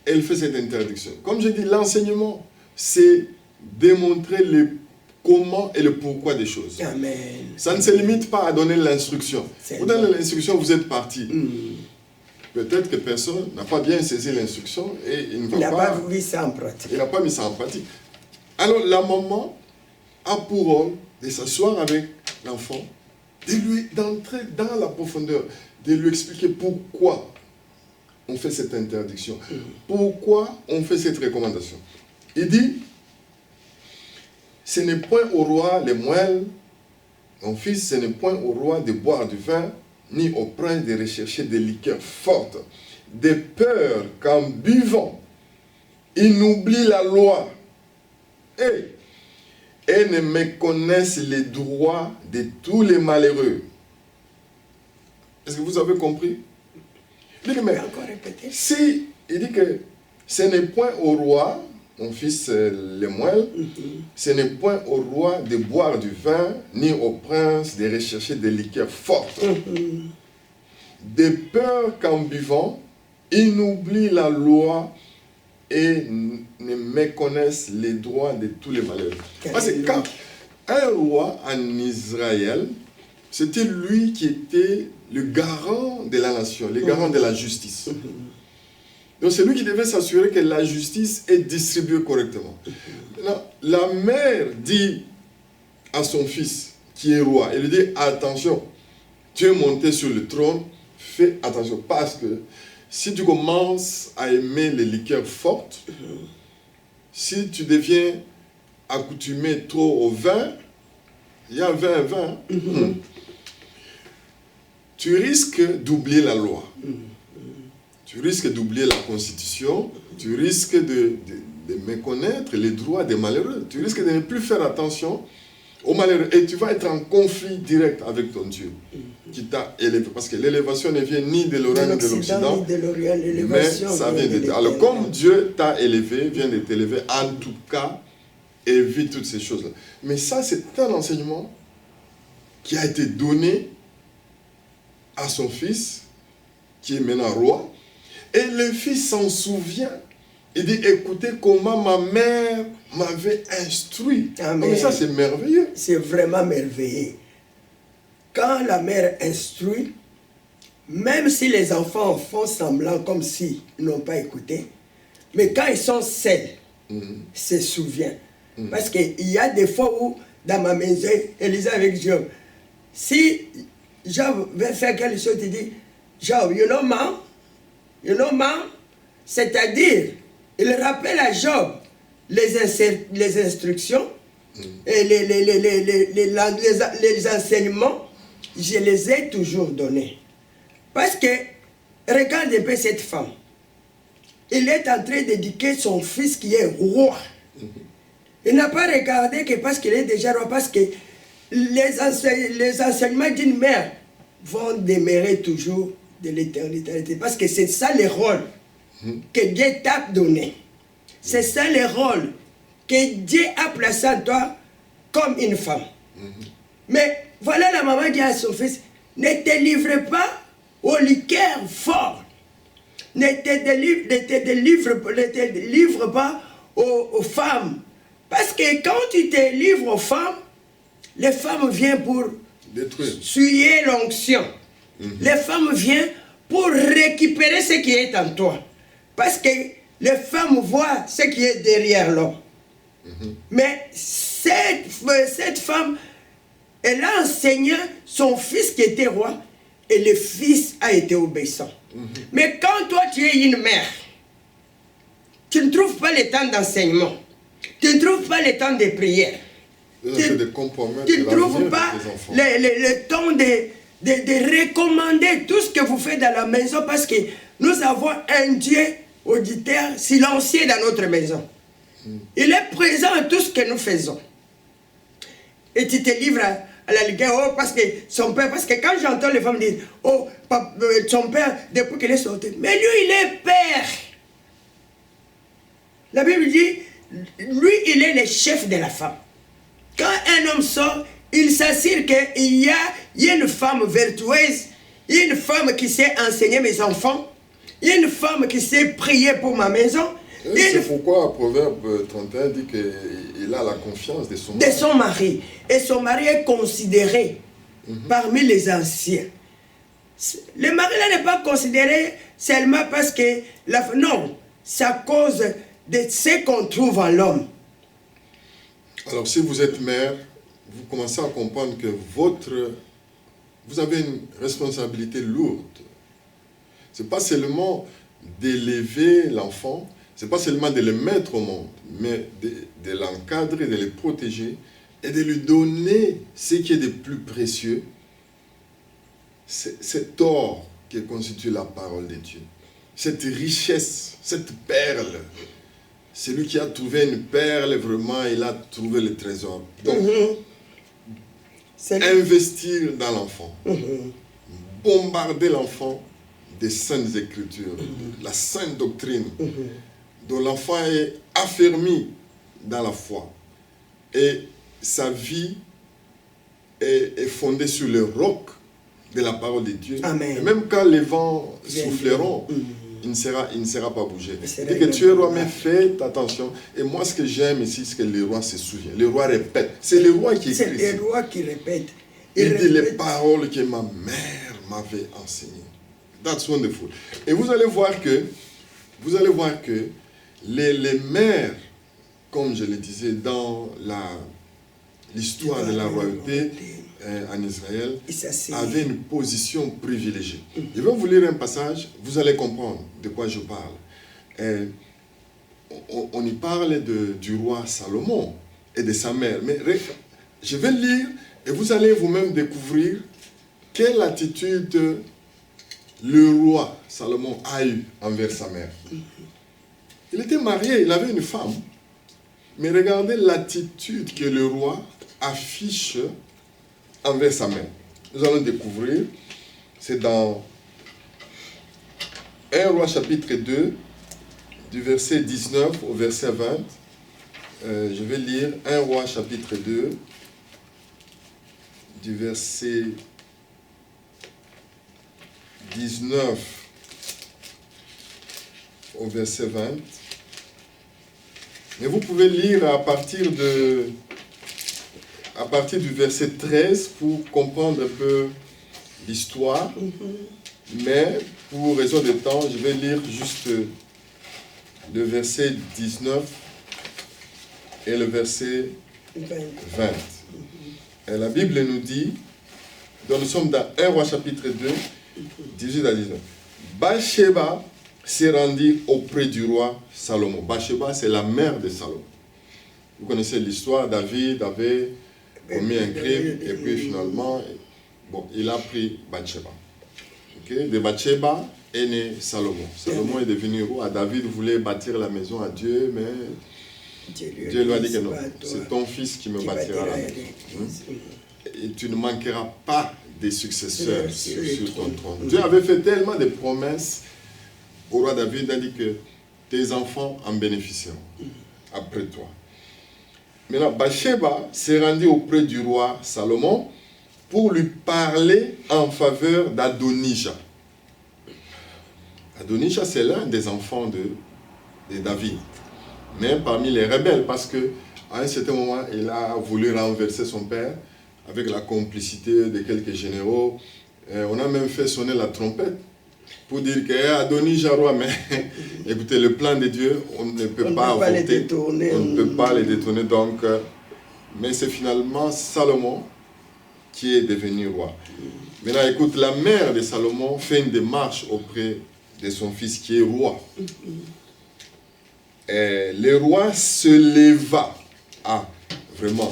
elle fait cette interdiction. Comme je dis, l'enseignement, c'est démontrer le comment et le pourquoi des choses. Amen. Ça ne se limite pas à donner l'instruction. Vous donnez l'instruction, vous êtes parti. Peut-être que personne n'a pas bien saisi l'instruction et il n'a pas mis ça en pratique. Il n'a pas mis ça en pratique. Alors la maman a pour rôle de s'asseoir avec l'enfant, d'entrer dans la profondeur, de lui expliquer pourquoi on fait cette interdiction, pourquoi on fait cette recommandation. Il dit, ce n'est point au roi les moelles, mon fils, ce n'est point au roi de boire du vin, ni au prince de rechercher des liqueurs fortes, de peur qu'en buvant, ils n'oublient la loi et ne méconnaissent les droits de tous les malheureux. Est-ce que vous avez compris? Il dit, mais encore répéter. Si il dit que ce n'est point au roi, mon fils Lemuel, ce n'est point au roi de boire du vin, ni au prince de rechercher des liqueurs fortes. De peur qu'en buvant, ils n'oublient la loi et ne méconnaissent les droits de tous les malheureux. Parce que quand un roi en Israël, c'était lui qui était le garant de la nation, le garant de la justice. Donc c'est lui qui devait s'assurer que la justice est distribuée correctement. Maintenant, la mère dit à son fils, qui est roi, elle lui dit, attention, tu es monté sur le trône, fais attention, parce que si tu commences à aimer les liqueurs fortes, si tu deviens accoutumé trop au vin, il y a vin, tu risques d'oublier la loi. Tu risques d'oublier la constitution, tu risques de méconnaître les droits des malheureux, tu risques de ne plus faire attention aux malheureux et tu vas être en conflit direct avec ton Dieu qui t'a élevé. Parce que l'élévation ne vient ni de l'Orient ni de l'Occident, mais ça vient de Dieu. Alors comme Dieu t'a élevé, vient de t'élever, en tout cas, évite toutes ces choses-là. Mais ça, c'est un enseignement qui a été donné à son fils, qui est maintenant roi. Et le fils s'en souvient. Il dit, écoutez comment ma mère m'avait instruit. Amen. Mais ça, c'est merveilleux. C'est vraiment merveilleux. Quand la mère instruit, même si les enfants font semblant comme s'ils n'ont pas écouté, mais quand ils sont seuls, ils se souviennent. Parce qu'il y a des fois où, dans ma maison, Élisa avec Job, si Job veut faire quelque chose, il dit, Job, you know mom, c'est-à-dire, il rappelle à Job les instructions et les enseignements, je les ai toujours donnés. Parce que, regarde un peu cette femme. Il est en train d'éduquer son fils qui est roi. Il n'a pas regardé que parce qu'il est déjà roi, parce que les enseignements d'une mère vont demeurer toujours de l'éternité. Parce que c'est ça le rôle que Dieu t'a donné. C'est ça le rôle que Dieu a placé en toi comme une femme. Mais voilà la maman qui a son fils, ne te livre pas aux liqueurs forts. Ne te livre pas aux femmes. Parce que quand tu te livres aux femmes, les femmes viennent pour suyer l'onction. Les femmes viennent pour récupérer ce qui est en toi. Parce que les femmes voient ce qui est derrière l'homme. Mais cette femme, elle a enseigné son fils qui était roi et le fils a été obéissant. Mais quand toi tu es une mère, tu ne trouves pas le temps d'enseignement, tu ne trouves pas le temps de prière, tu ne trouves pas le temps de recommander tout ce que vous faites dans la maison parce que nous avons un Dieu auditeur silencieux dans notre maison. Il est présent à tout ce que nous faisons. Et tu te livres à la Ligue 1, oh, parce que son père, parce que quand j'entends les femmes dire, oh, son père, depuis qu'il est sorti, mais lui, il est père. La Bible dit, lui, il est le chef de la femme. Quand un homme sort, il s'assure qu'il y a une femme vertueuse, il y a une femme qui sait enseigner mes enfants, il y a une femme qui sait prier pour ma maison. C'est pourquoi Proverbe 31 dit qu'il a la confiance de son mari. De son mari. Et son mari est considéré parmi les anciens. Le mari là n'est pas considéré seulement parce que... non, c'est à cause de ce qu'on trouve en l'homme. Alors si vous êtes mère, vous commencez à comprendre que vous avez une responsabilité lourde. Ce n'est pas seulement d'élever l'enfant, ce n'est pas seulement de le mettre au monde, mais de l'encadrer, de le protéger et de lui donner ce qui est de plus précieux, cet or qui constitue la parole de Dieu, cette richesse, cette perle. Celui qui a trouvé une perle, vraiment, il a trouvé le trésor. Donc, investir dans l'enfant, bombarder l'enfant des saintes écritures, la sainte doctrine, dont l'enfant est affermi dans la foi. Et sa vie est fondée sur le roc de la parole de Dieu. Amen. Et même quand les vents souffleront, il ne sera pas bougé. Dès que tu es roi, mais fais attention. Et moi, ce que j'aime ici, c'est que le roi se souvient. Le roi répète. C'est le roi qui écrit. C'est le roi qui répète. Il dit les paroles que ma mère m'avait enseignées. That's wonderful. Et vous allez voir que les mères, comme je le disais dans l'histoire de la royauté en Israël, avaient une position privilégiée. Je vais vous lire un passage, vous allez comprendre de quoi je parle. On y parle du roi Salomon et de sa mère. Mais je vais lire et vous allez vous-même découvrir quelle attitude le roi Salomon a eue envers sa mère. Il était marié, il avait une femme. Mais regardez l'attitude que le roi affiche envers sa mère. Nous allons découvrir, c'est dans 1 Roi chapitre 2, du verset 19 au verset 20. Je vais lire 1 Roi chapitre 2, du verset 19 au verset 20. Mais vous pouvez lire à partir du verset 13 pour comprendre un peu l'histoire. Mais pour raison de temps, je vais lire juste le verset 19 et le verset 20. Et la Bible nous dit, donc nous sommes dans 1 Roi chapitre 2, 18 à 19. Bathsheba s'est rendue auprès du roi Salomon. Bathsheba, c'est la mère de Salomon. Vous connaissez l'histoire, David avait commis un crime et puis finalement, il a pris Bathsheba. De Bathsheba est né Salomon. Salomon est devenu roi. David voulait bâtir la maison à Dieu, mais Dieu lui a dit que non, c'est ton fils qui me bâtira la maison. Et tu ne manqueras pas des successeurs sur ton trône. Dieu avait fait tellement de promesses au roi David, il a dit que tes enfants en bénéficieront après toi. Maintenant, Bathsheba s'est rendue auprès du roi Salomon pour lui parler en faveur d'Adonija. Adonija, c'est l'un des enfants de David, mais parmi les rebelles, parce qu'à un certain moment, il a voulu renverser son père avec la complicité de quelques généraux. On a même fait sonner la trompette pour dire qu'Adonija roi, mais écoutez, le plan de Dieu, on ne peut pas voter, on ne peut pas les détourner. Donc, mais c'est finalement Salomon qui est devenu roi. Maintenant, écoute, la mère de Salomon fait une démarche auprès de son fils qui est roi. Et le roi se leva. Ah, vraiment.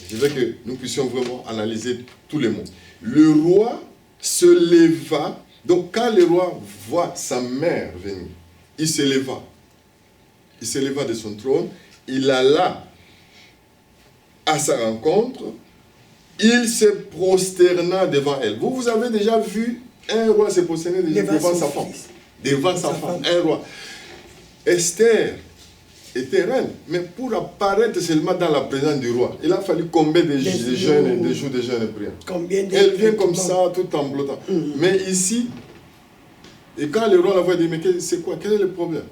Je veux que nous puissions vraiment analyser tous les mots. Le roi se leva. Donc, quand le roi voit sa mère venir, il se leva. Il se leva de son trône. Il alla à sa rencontre il se prosterna devant elle. Vous avez déjà vu un roi se prosterner devant sa femme. Devant sa femme, un roi. Esther était reine, mais pour apparaître seulement dans la présence du roi, il a fallu combien de jeûnes, des jours de jeûne et prière. Elle vient comme ça, tout en blottant. Mais ici, et quand le roi la voit, il dit, mais c'est quoi? Quel est le problème?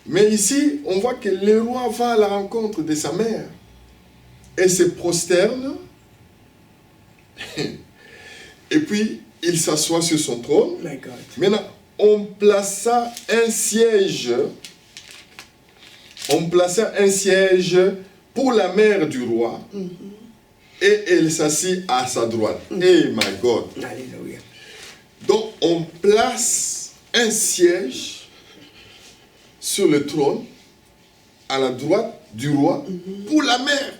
Mais ici, on voit que le roi va à la rencontre de sa mère et se prosterne. Et puis, il s'assoit sur son trône. Maintenant, on plaça un siège. On plaça un siège pour la mère du roi. Et elle s'assit à sa droite. Hey my God. Alléluia. Donc, on place un siège sur le trône, à la droite du roi, pour la mère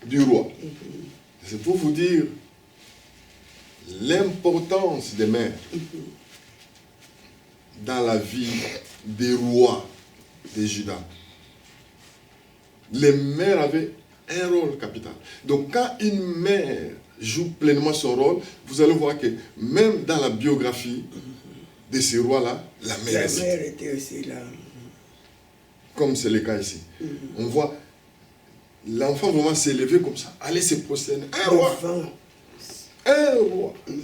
du roi. C'est pour vous dire l'importance des mères dans la vie des rois de Juda. Les mères avaient un rôle capital. Donc quand une mère joue pleinement son rôle, vous allez voir que même dans la biographie de ces rois-là, la mère était aussi là. Comme c'est le cas ici. On voit l'enfant vraiment s'élever comme ça, aller se prosterner. Un roi.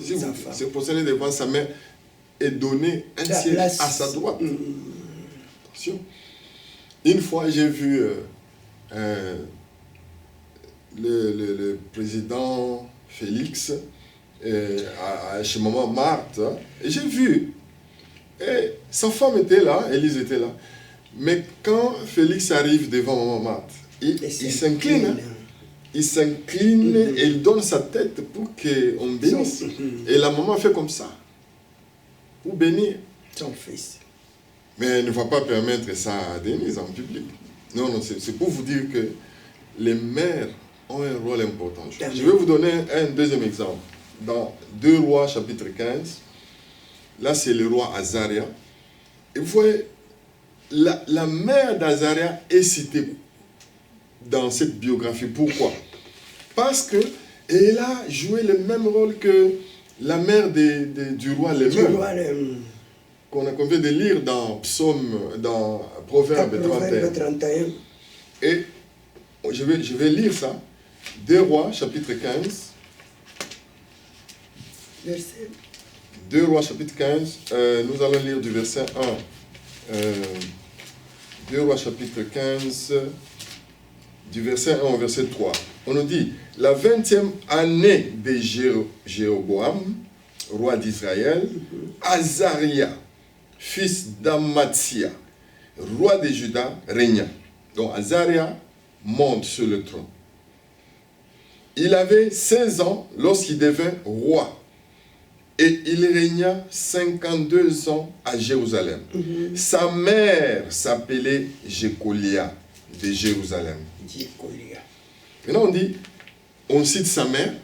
Si vous se prosterner devant sa mère et donner un siège à sa droite. Attention. Une fois, j'ai vu le président Félix chez maman Marthe, et j'ai vu, et sa femme était là, Élise était là, mais quand Félix arrive devant maman Marthe, il s'incline, il s'incline et il donne sa tête pour qu'on bénisse. Et la maman fait comme ça, pour bénir son fils. Mais elle ne va pas permettre ça à Denise en public. Non, non, c'est pour vous dire que les mères ont un rôle important. Je vais vous donner un deuxième exemple. Dans 2 Rois chapitre 15, là c'est le roi Azaria. Et vous voyez, la mère d'Azaria est citée dans cette biographie. Pourquoi? Parce qu'elle a joué le même rôle que la mère du roi Lémuel, qu'on vient de lire dans Proverbe 31. Et je vais lire ça. 2 Rois chapitre 15. Verset. 2 Rois chapitre 15, nous allons lire du verset 1. 2 Rois chapitre 15, du verset 1 au verset 3. On nous dit, la 20e année de Jéroboam, roi d'Israël, Azaria, fils d'Amatzia, roi de Juda, régna. Donc Azaria monte sur le trône. Il avait 16 ans lorsqu'il devint roi. Et il régna 52 ans à Jérusalem. Sa mère s'appelait Jécolia de Jérusalem. Maintenant on cite sa mère.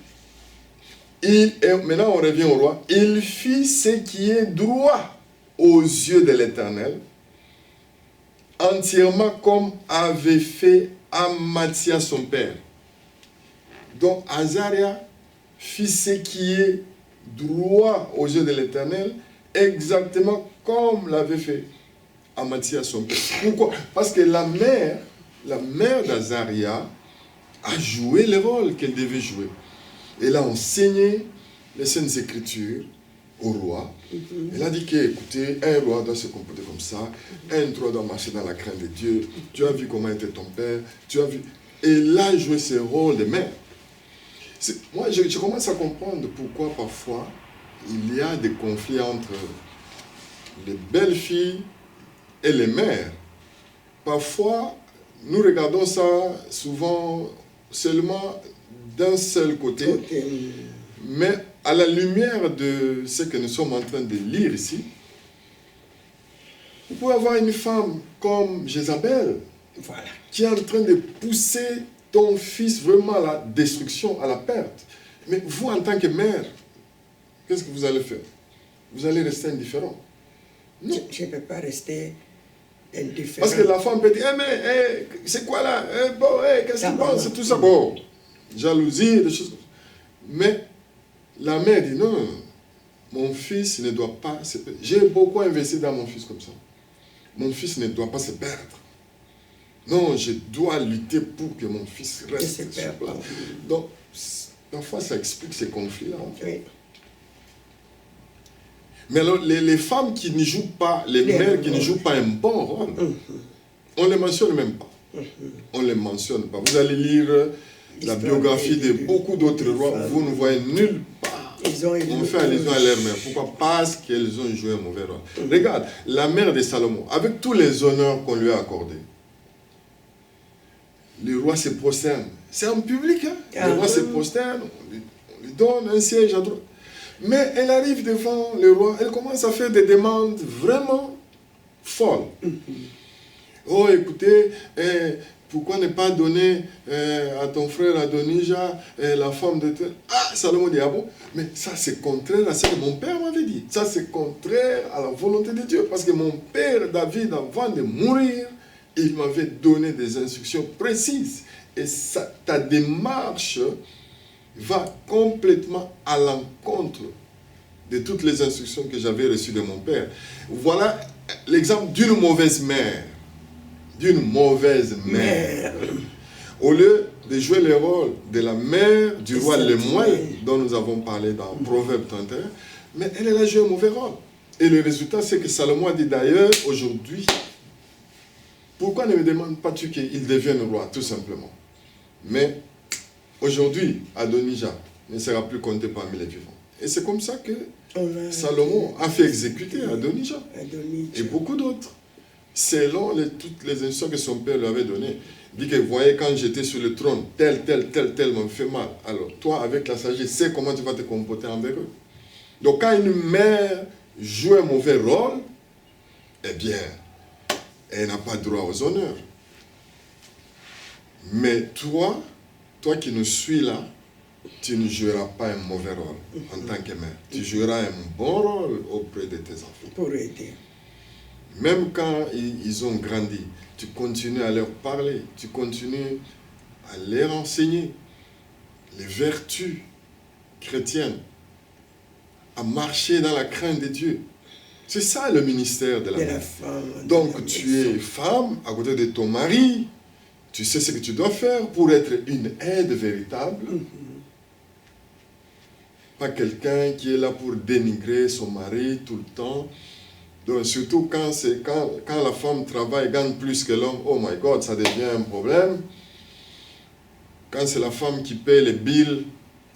Maintenant on revient au roi. Il fit ce qui est droit aux yeux de l'Éternel, entièrement comme avait fait Amathia son père. Donc Azaria fit ce qui est droit aux yeux de l'Éternel, exactement comme l'avait fait Amathia son père. Pourquoi? Parce que la mère d'Azaria a joué le rôle qu'elle devait jouer. Elle a enseigné les Saintes Écritures au roi. Elle a dit que, écoutez, un roi doit se comporter comme ça, un roi doit marcher dans la crainte de Dieu, tu as vu comment était ton père, tu as vu... Et elle a joué ce rôle de mère. Moi, je commence à comprendre pourquoi parfois il y a des conflits entre les belles-filles et les mères. Parfois, nous regardons ça souvent seulement d'un seul côté, mais à la lumière de ce que nous sommes en train de lire ici, vous pouvez avoir une femme comme Jézabel, qui est en train de pousser ton fils vraiment à la destruction, à la perte. Mais vous, en tant que mère, qu'est-ce que vous allez faire? Vous allez rester indifférent? Non. Je ne peux pas rester indifférent. Parce que la femme peut dire, c'est quoi là? Qu'est-ce que tu penses? Tout ça, bon, jalousie, des choses comme ça. Mais la mère dit non, mon fils ne doit pas se perdre. J'ai beaucoup investi dans mon fils comme ça. Mon fils ne doit pas se perdre. Non, je dois lutter pour que mon fils reste sur place. Donc, parfois, ça explique ces conflits-là. Oui. Mais alors, les femmes qui ne jouent pas, les mères qui ne jouent pas un bon rôle, on ne les mentionne même pas. On ne les mentionne pas. Vous allez lire la biographie de beaucoup d'autres rois, vous ne voyez nulle part. On fait allusion à leur mère. Pourquoi? Parce qu'elles ont joué un mauvais rôle. Regarde, la mère de Salomon, avec tous les honneurs qu'on lui a accordés, le roi se prosterne. C'est en public, hein? Le roi se prosterne, on lui donne un siège à droite. Mais elle arrive devant le roi, elle commence à faire des demandes vraiment folles. Oh, écoutez, pourquoi ne pas donner à ton frère Adonija la femme de tel? Ah, Salomon dit, ah bon? Mais ça c'est contraire à ce que mon père m'avait dit. Ça c'est contraire à la volonté de Dieu. Parce que mon père David, avant de mourir, il m'avait donné des instructions précises. Et ça, ta démarche va complètement à l'encontre de toutes les instructions que j'avais reçues de mon père. Voilà l'exemple d'une mauvaise mère. D'une mauvaise mère. Au lieu de jouer le rôle de la mère du roi Lemuel, dont nous avons parlé dans Proverbe 31, mais elle a joué un mauvais rôle. Et le résultat, c'est que Salomon a dit d'ailleurs, aujourd'hui, pourquoi ne me demande-pas-tu qu'il devienne roi, tout simplement? Mais aujourd'hui, Adonija ne sera plus compté parmi les vivants. Et c'est comme ça que Salomon a fait exécuter Adonija et beaucoup d'autres, selon toutes les instructions que son père lui avait données. Il dit que, voyez, quand j'étais sur le trône, tel m'ont fait mal. Alors, toi, avec la sagesse, sais comment tu vas te comporter envers eux. Donc, quand une mère joue un mauvais rôle, eh bien, elle n'a pas droit aux honneurs. Mais toi qui nous suis là, tu ne joueras pas un mauvais rôle en tant que mère. Tu joueras un bon rôle auprès de tes enfants. Pour aider. Même quand ils ont grandi, tu continues à leur parler, tu continues à leur enseigner les vertus chrétiennes, à marcher dans la crainte de Dieu. C'est ça le ministère de la mère. Donc tu es femme à côté de ton mari, tu sais ce que tu dois faire pour être une aide véritable. Pas quelqu'un qui est là pour dénigrer son mari tout le temps. Donc, surtout quand la femme travaille et gagne plus que l'homme, oh my God, ça devient un problème. Quand c'est la femme qui paie les billes,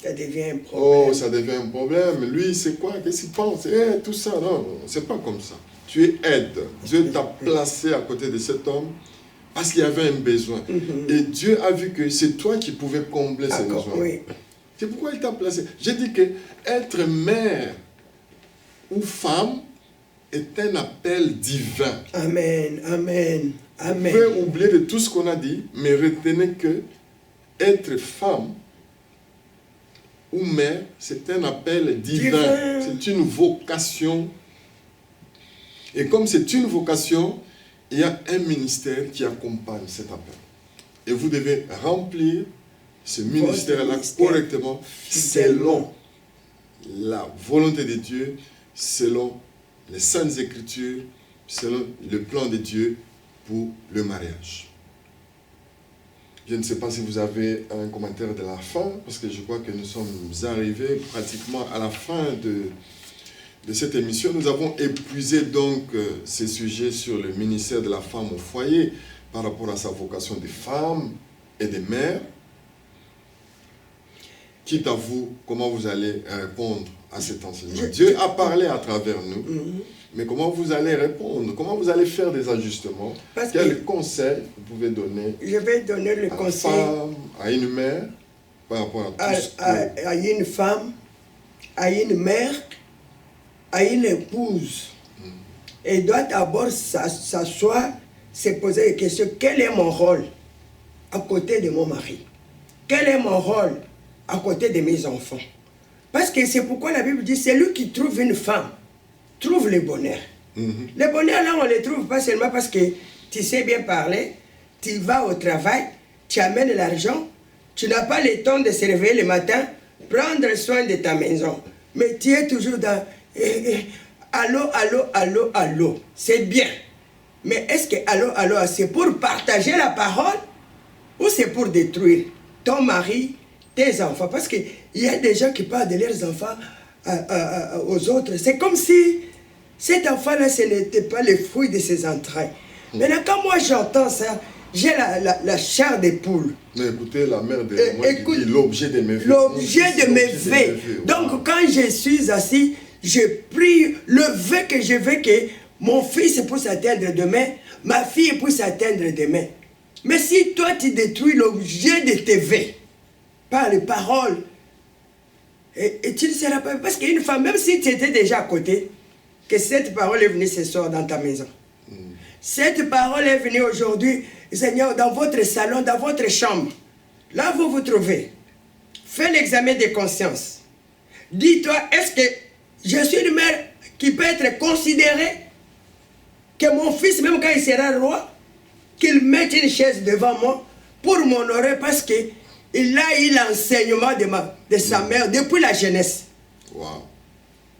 ça devient un problème. Oh, ça devient un problème. Lui, c'est quoi? Qu'est-ce qu'il pense? Tout ça, non, c'est pas comme ça. Tu es aide. Dieu t'a placé à côté de cet homme parce qu'il y avait un besoin. Et Dieu a vu que c'est toi qui pouvais combler ses besoins. Oui. C'est pourquoi il t'a placé. J'ai dit que être mère ou femme est un appel divin. Amen, amen, amen. Vous pouvez oublier de tout ce qu'on a dit, mais retenez que être femme ou mère, c'est un appel divin. C'est une vocation. Et comme c'est une vocation, il y a un ministère qui accompagne cet appel. Et vous devez remplir ce ministère-là correctement, selon la volonté de Dieu, selon les Saintes Écritures, selon le plan de Dieu pour le mariage. Je ne sais pas si vous avez un commentaire de la fin, parce que je crois que nous sommes arrivés pratiquement à la fin de cette émission. Nous avons épuisé donc ces sujets sur le ministère de la femme au foyer par rapport à sa vocation de femme et de mère. Quitte à vous, comment vous allez répondre à cet enseignement. Dieu a parlé à travers nous, mais comment vous allez répondre? Comment vous allez faire des ajustements? Quel conseil vous pouvez donner? Je vais donner le conseil à une femme, à une mère, par rapport à tout à une femme, à une mère, à une épouse. Elle doit d'abord s'asseoir, se poser des questions. Quel est mon rôle à côté de mon mari? Quel est mon rôle à côté de mes enfants? Parce que c'est pourquoi la Bible dit, c'est lui qui trouve une femme, trouve le bonheur. Le bonheur, là, on ne le trouve pas seulement parce que tu sais bien parler, tu vas au travail, tu amènes l'argent, tu n'as pas le temps de se réveiller le matin, prendre soin de ta maison. Mais tu es toujours dans... allô. C'est bien. Mais est-ce que allô, c'est pour partager la parole ou c'est pour détruire ton mari, tes enfants? Parce qu'il y a des gens qui parlent de leurs enfants aux autres. C'est comme si cet enfant-là, ce n'était pas le fruit de ses entrailles. Maintenant, quand moi j'entends ça, j'ai la chair des poules. Mais écoutez, la mère de moi dit l'objet de mes vœux. L'objet de mes vœux. Donc, quand je suis assis, je prie le vœu que je veux que mon fils puisse atteindre demain, ma fille puisse atteindre demain. Mais si toi, tu détruis l'objet de tes vœux par les paroles, et tu ne seras pas... Parce qu'une femme, même si tu étais déjà à côté, que cette parole est venue ce soir dans ta maison. Cette parole est venue aujourd'hui, Seigneur, dans votre salon, dans votre chambre. Là, vous vous trouvez. Fais l'examen de conscience. Dis-toi, est-ce que je suis une mère qui peut être considérée que mon fils, même quand il sera roi, qu'il mette une chaise devant moi pour m'honorer parce qu'il a eu l'enseignement de sa mère depuis la jeunesse. Wow.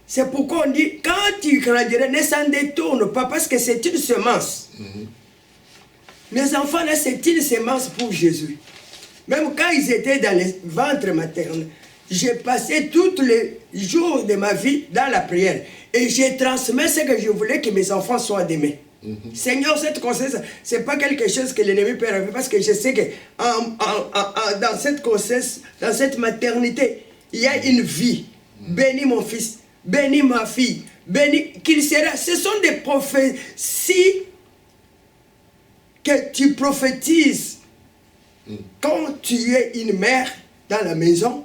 C'est pourquoi on dit, quand tu grandiras, ne s'en détourne pas parce que c'est une semence. Mes enfants, là, c'est une semence pour Jésus. Même quand ils étaient dans les ventres maternels, j'ai passé tous les jours de ma vie dans la prière. Et j'ai transmis ce que je voulais que mes enfants soient demain. Seigneur, cette grossesse, ce n'est pas quelque chose que l'ennemi peut arriver parce que je sais que dans cette grossesse, dans cette maternité, il y a une vie. Bénis mon fils, bénis ma fille, bénis qu'il sera. Ce sont des prophéties que tu prophétises quand tu es une mère dans la maison.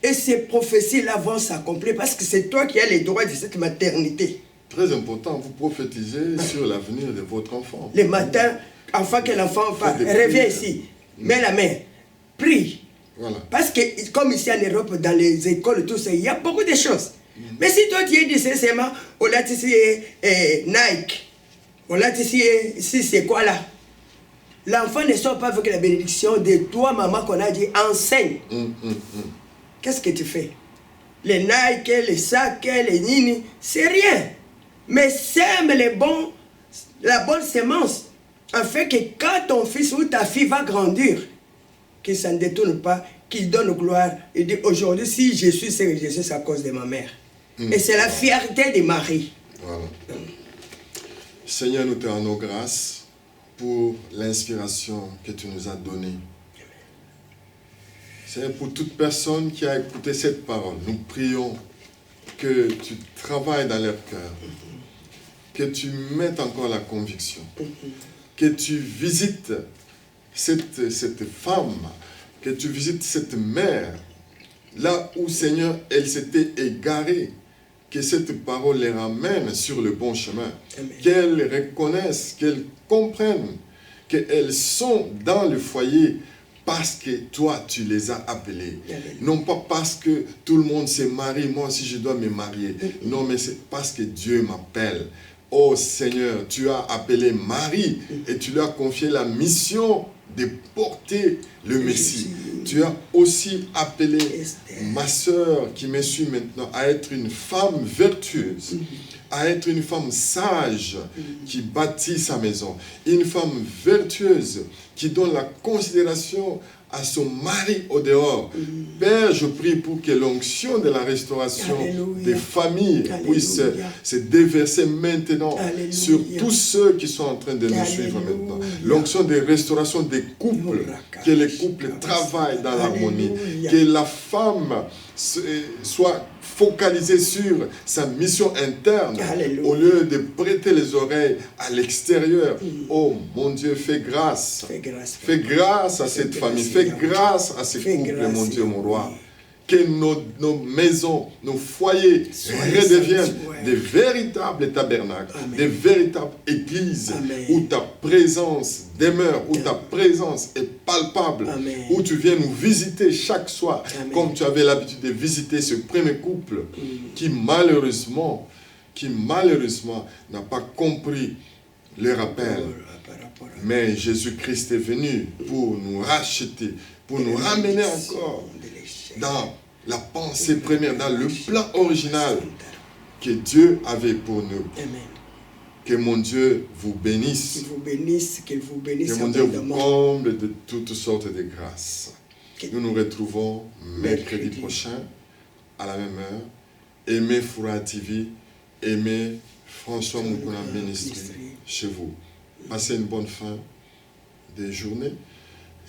Et ces prophéties-là vont s'accomplir parce que c'est toi qui as les droits de cette maternité. Très important, vous prophétisez sur l'avenir de votre enfant. Le matin, avant que l'enfant reviens ici, mets la main, prie. Voilà. Parce que comme ici en Europe, dans les écoles, tout ça, il y a beaucoup de choses. Mais si toi tu es du CCMA, on l'a ici Nike, on l'a ici c'est quoi là? L'enfant ne sort pas avec la bénédiction de toi, maman, qu'on a dit enseigne. Qu'est-ce que tu fais? Les Nike, les sacs, les nini, c'est rien. Mais sème la bonne semence, afin que quand ton fils ou ta fille va grandir, qu'il ne s'en détourne pas, qu'il donne gloire. Il dit, aujourd'hui, si je suis ce que je suis, c'est à cause de ma mère. Et c'est la fierté des maris. Voilà. Seigneur, nous te rendons grâce pour l'inspiration que tu nous as donnée. Seigneur, pour toute personne qui a écouté cette parole, nous prions que tu travailles dans leur cœur, que tu mettes encore la conviction, que tu visites cette femme, que tu visites cette mère, là où, Seigneur, elle s'était égarée, que cette parole les ramène sur le bon chemin, qu'elles reconnaissent, qu'elles comprennent qu'elles sont dans le foyer parce que toi, tu les as appelées. Non pas parce que tout le monde se marie, moi aussi je dois me marier. Non, mais c'est parce que Dieu m'appelle. Oh Seigneur, tu as appelé Marie et tu lui as confié la mission de porter le Messie. Tu as aussi appelé ma soeur qui me suit maintenant à être une femme vertueuse, à être une femme sage qui bâtit sa maison, une femme vertueuse qui donne la considération à son mari au dehors. Père, je prie pour que l'onction de la restauration des familles puisse se déverser maintenant sur tous ceux qui sont en train de nous suivre maintenant. L'onction de restauration des couples, que les couples travaillent dans l'harmonie, que la femme soit focalisée sur sa mission interne au lieu de prêter les oreilles à l'extérieur. Oh mon Dieu, fais grâce. Fais grâce à cette famille. Fais grâce à ces couples, mon Dieu, mon roi. Que nos maisons, nos foyers redeviennent des véritables tabernacles, des véritables églises où ta présence demeure, où ta présence est palpable, où tu viens nous visiter chaque soir, comme tu avais l'habitude de visiter ce premier couple qui malheureusement n'a pas compris le rappel. Mais Jésus-Christ est venu pour nous racheter, pour nous ramener encore dans la pensée première, dans le plan original que Dieu avait pour nous. Amen. Que mon Dieu vous bénisse. Qu'il vous bénisse, qu'il vous bénisse. Que mon Dieu vous comble de toutes sortes de grâces. Nous nous retrouvons mercredi prochain à la même heure. Aimez Foura TV, aimez François Mukuna Ministry chez vous. Passez une bonne fin de journée.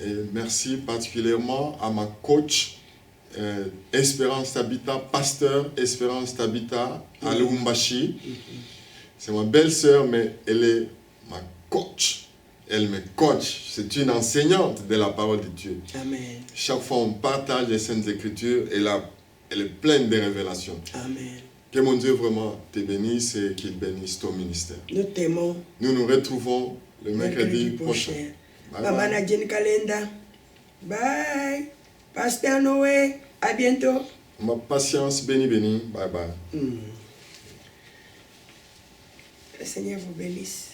Et merci particulièrement à ma coach Espérance Tabita, pasteur Espérance Tabita à Lubumbashi. C'est ma belle-sœur, mais elle est ma coach. Elle me coach. C'est une enseignante de la parole de Dieu. Amen. Chaque fois on partage les Saintes Écritures, elle est pleine de révélations. Amen. Que mon Dieu vraiment te bénisse et qu'il bénisse ton ministère. Nous t'aimons. Nous nous retrouvons le mercredi prochain. Bye bye. Maman Nadine Kalenda. Bye. Pasteur Noé. À bientôt. Ma patience béni. Bye bye. Le Seigneur vous bénisse.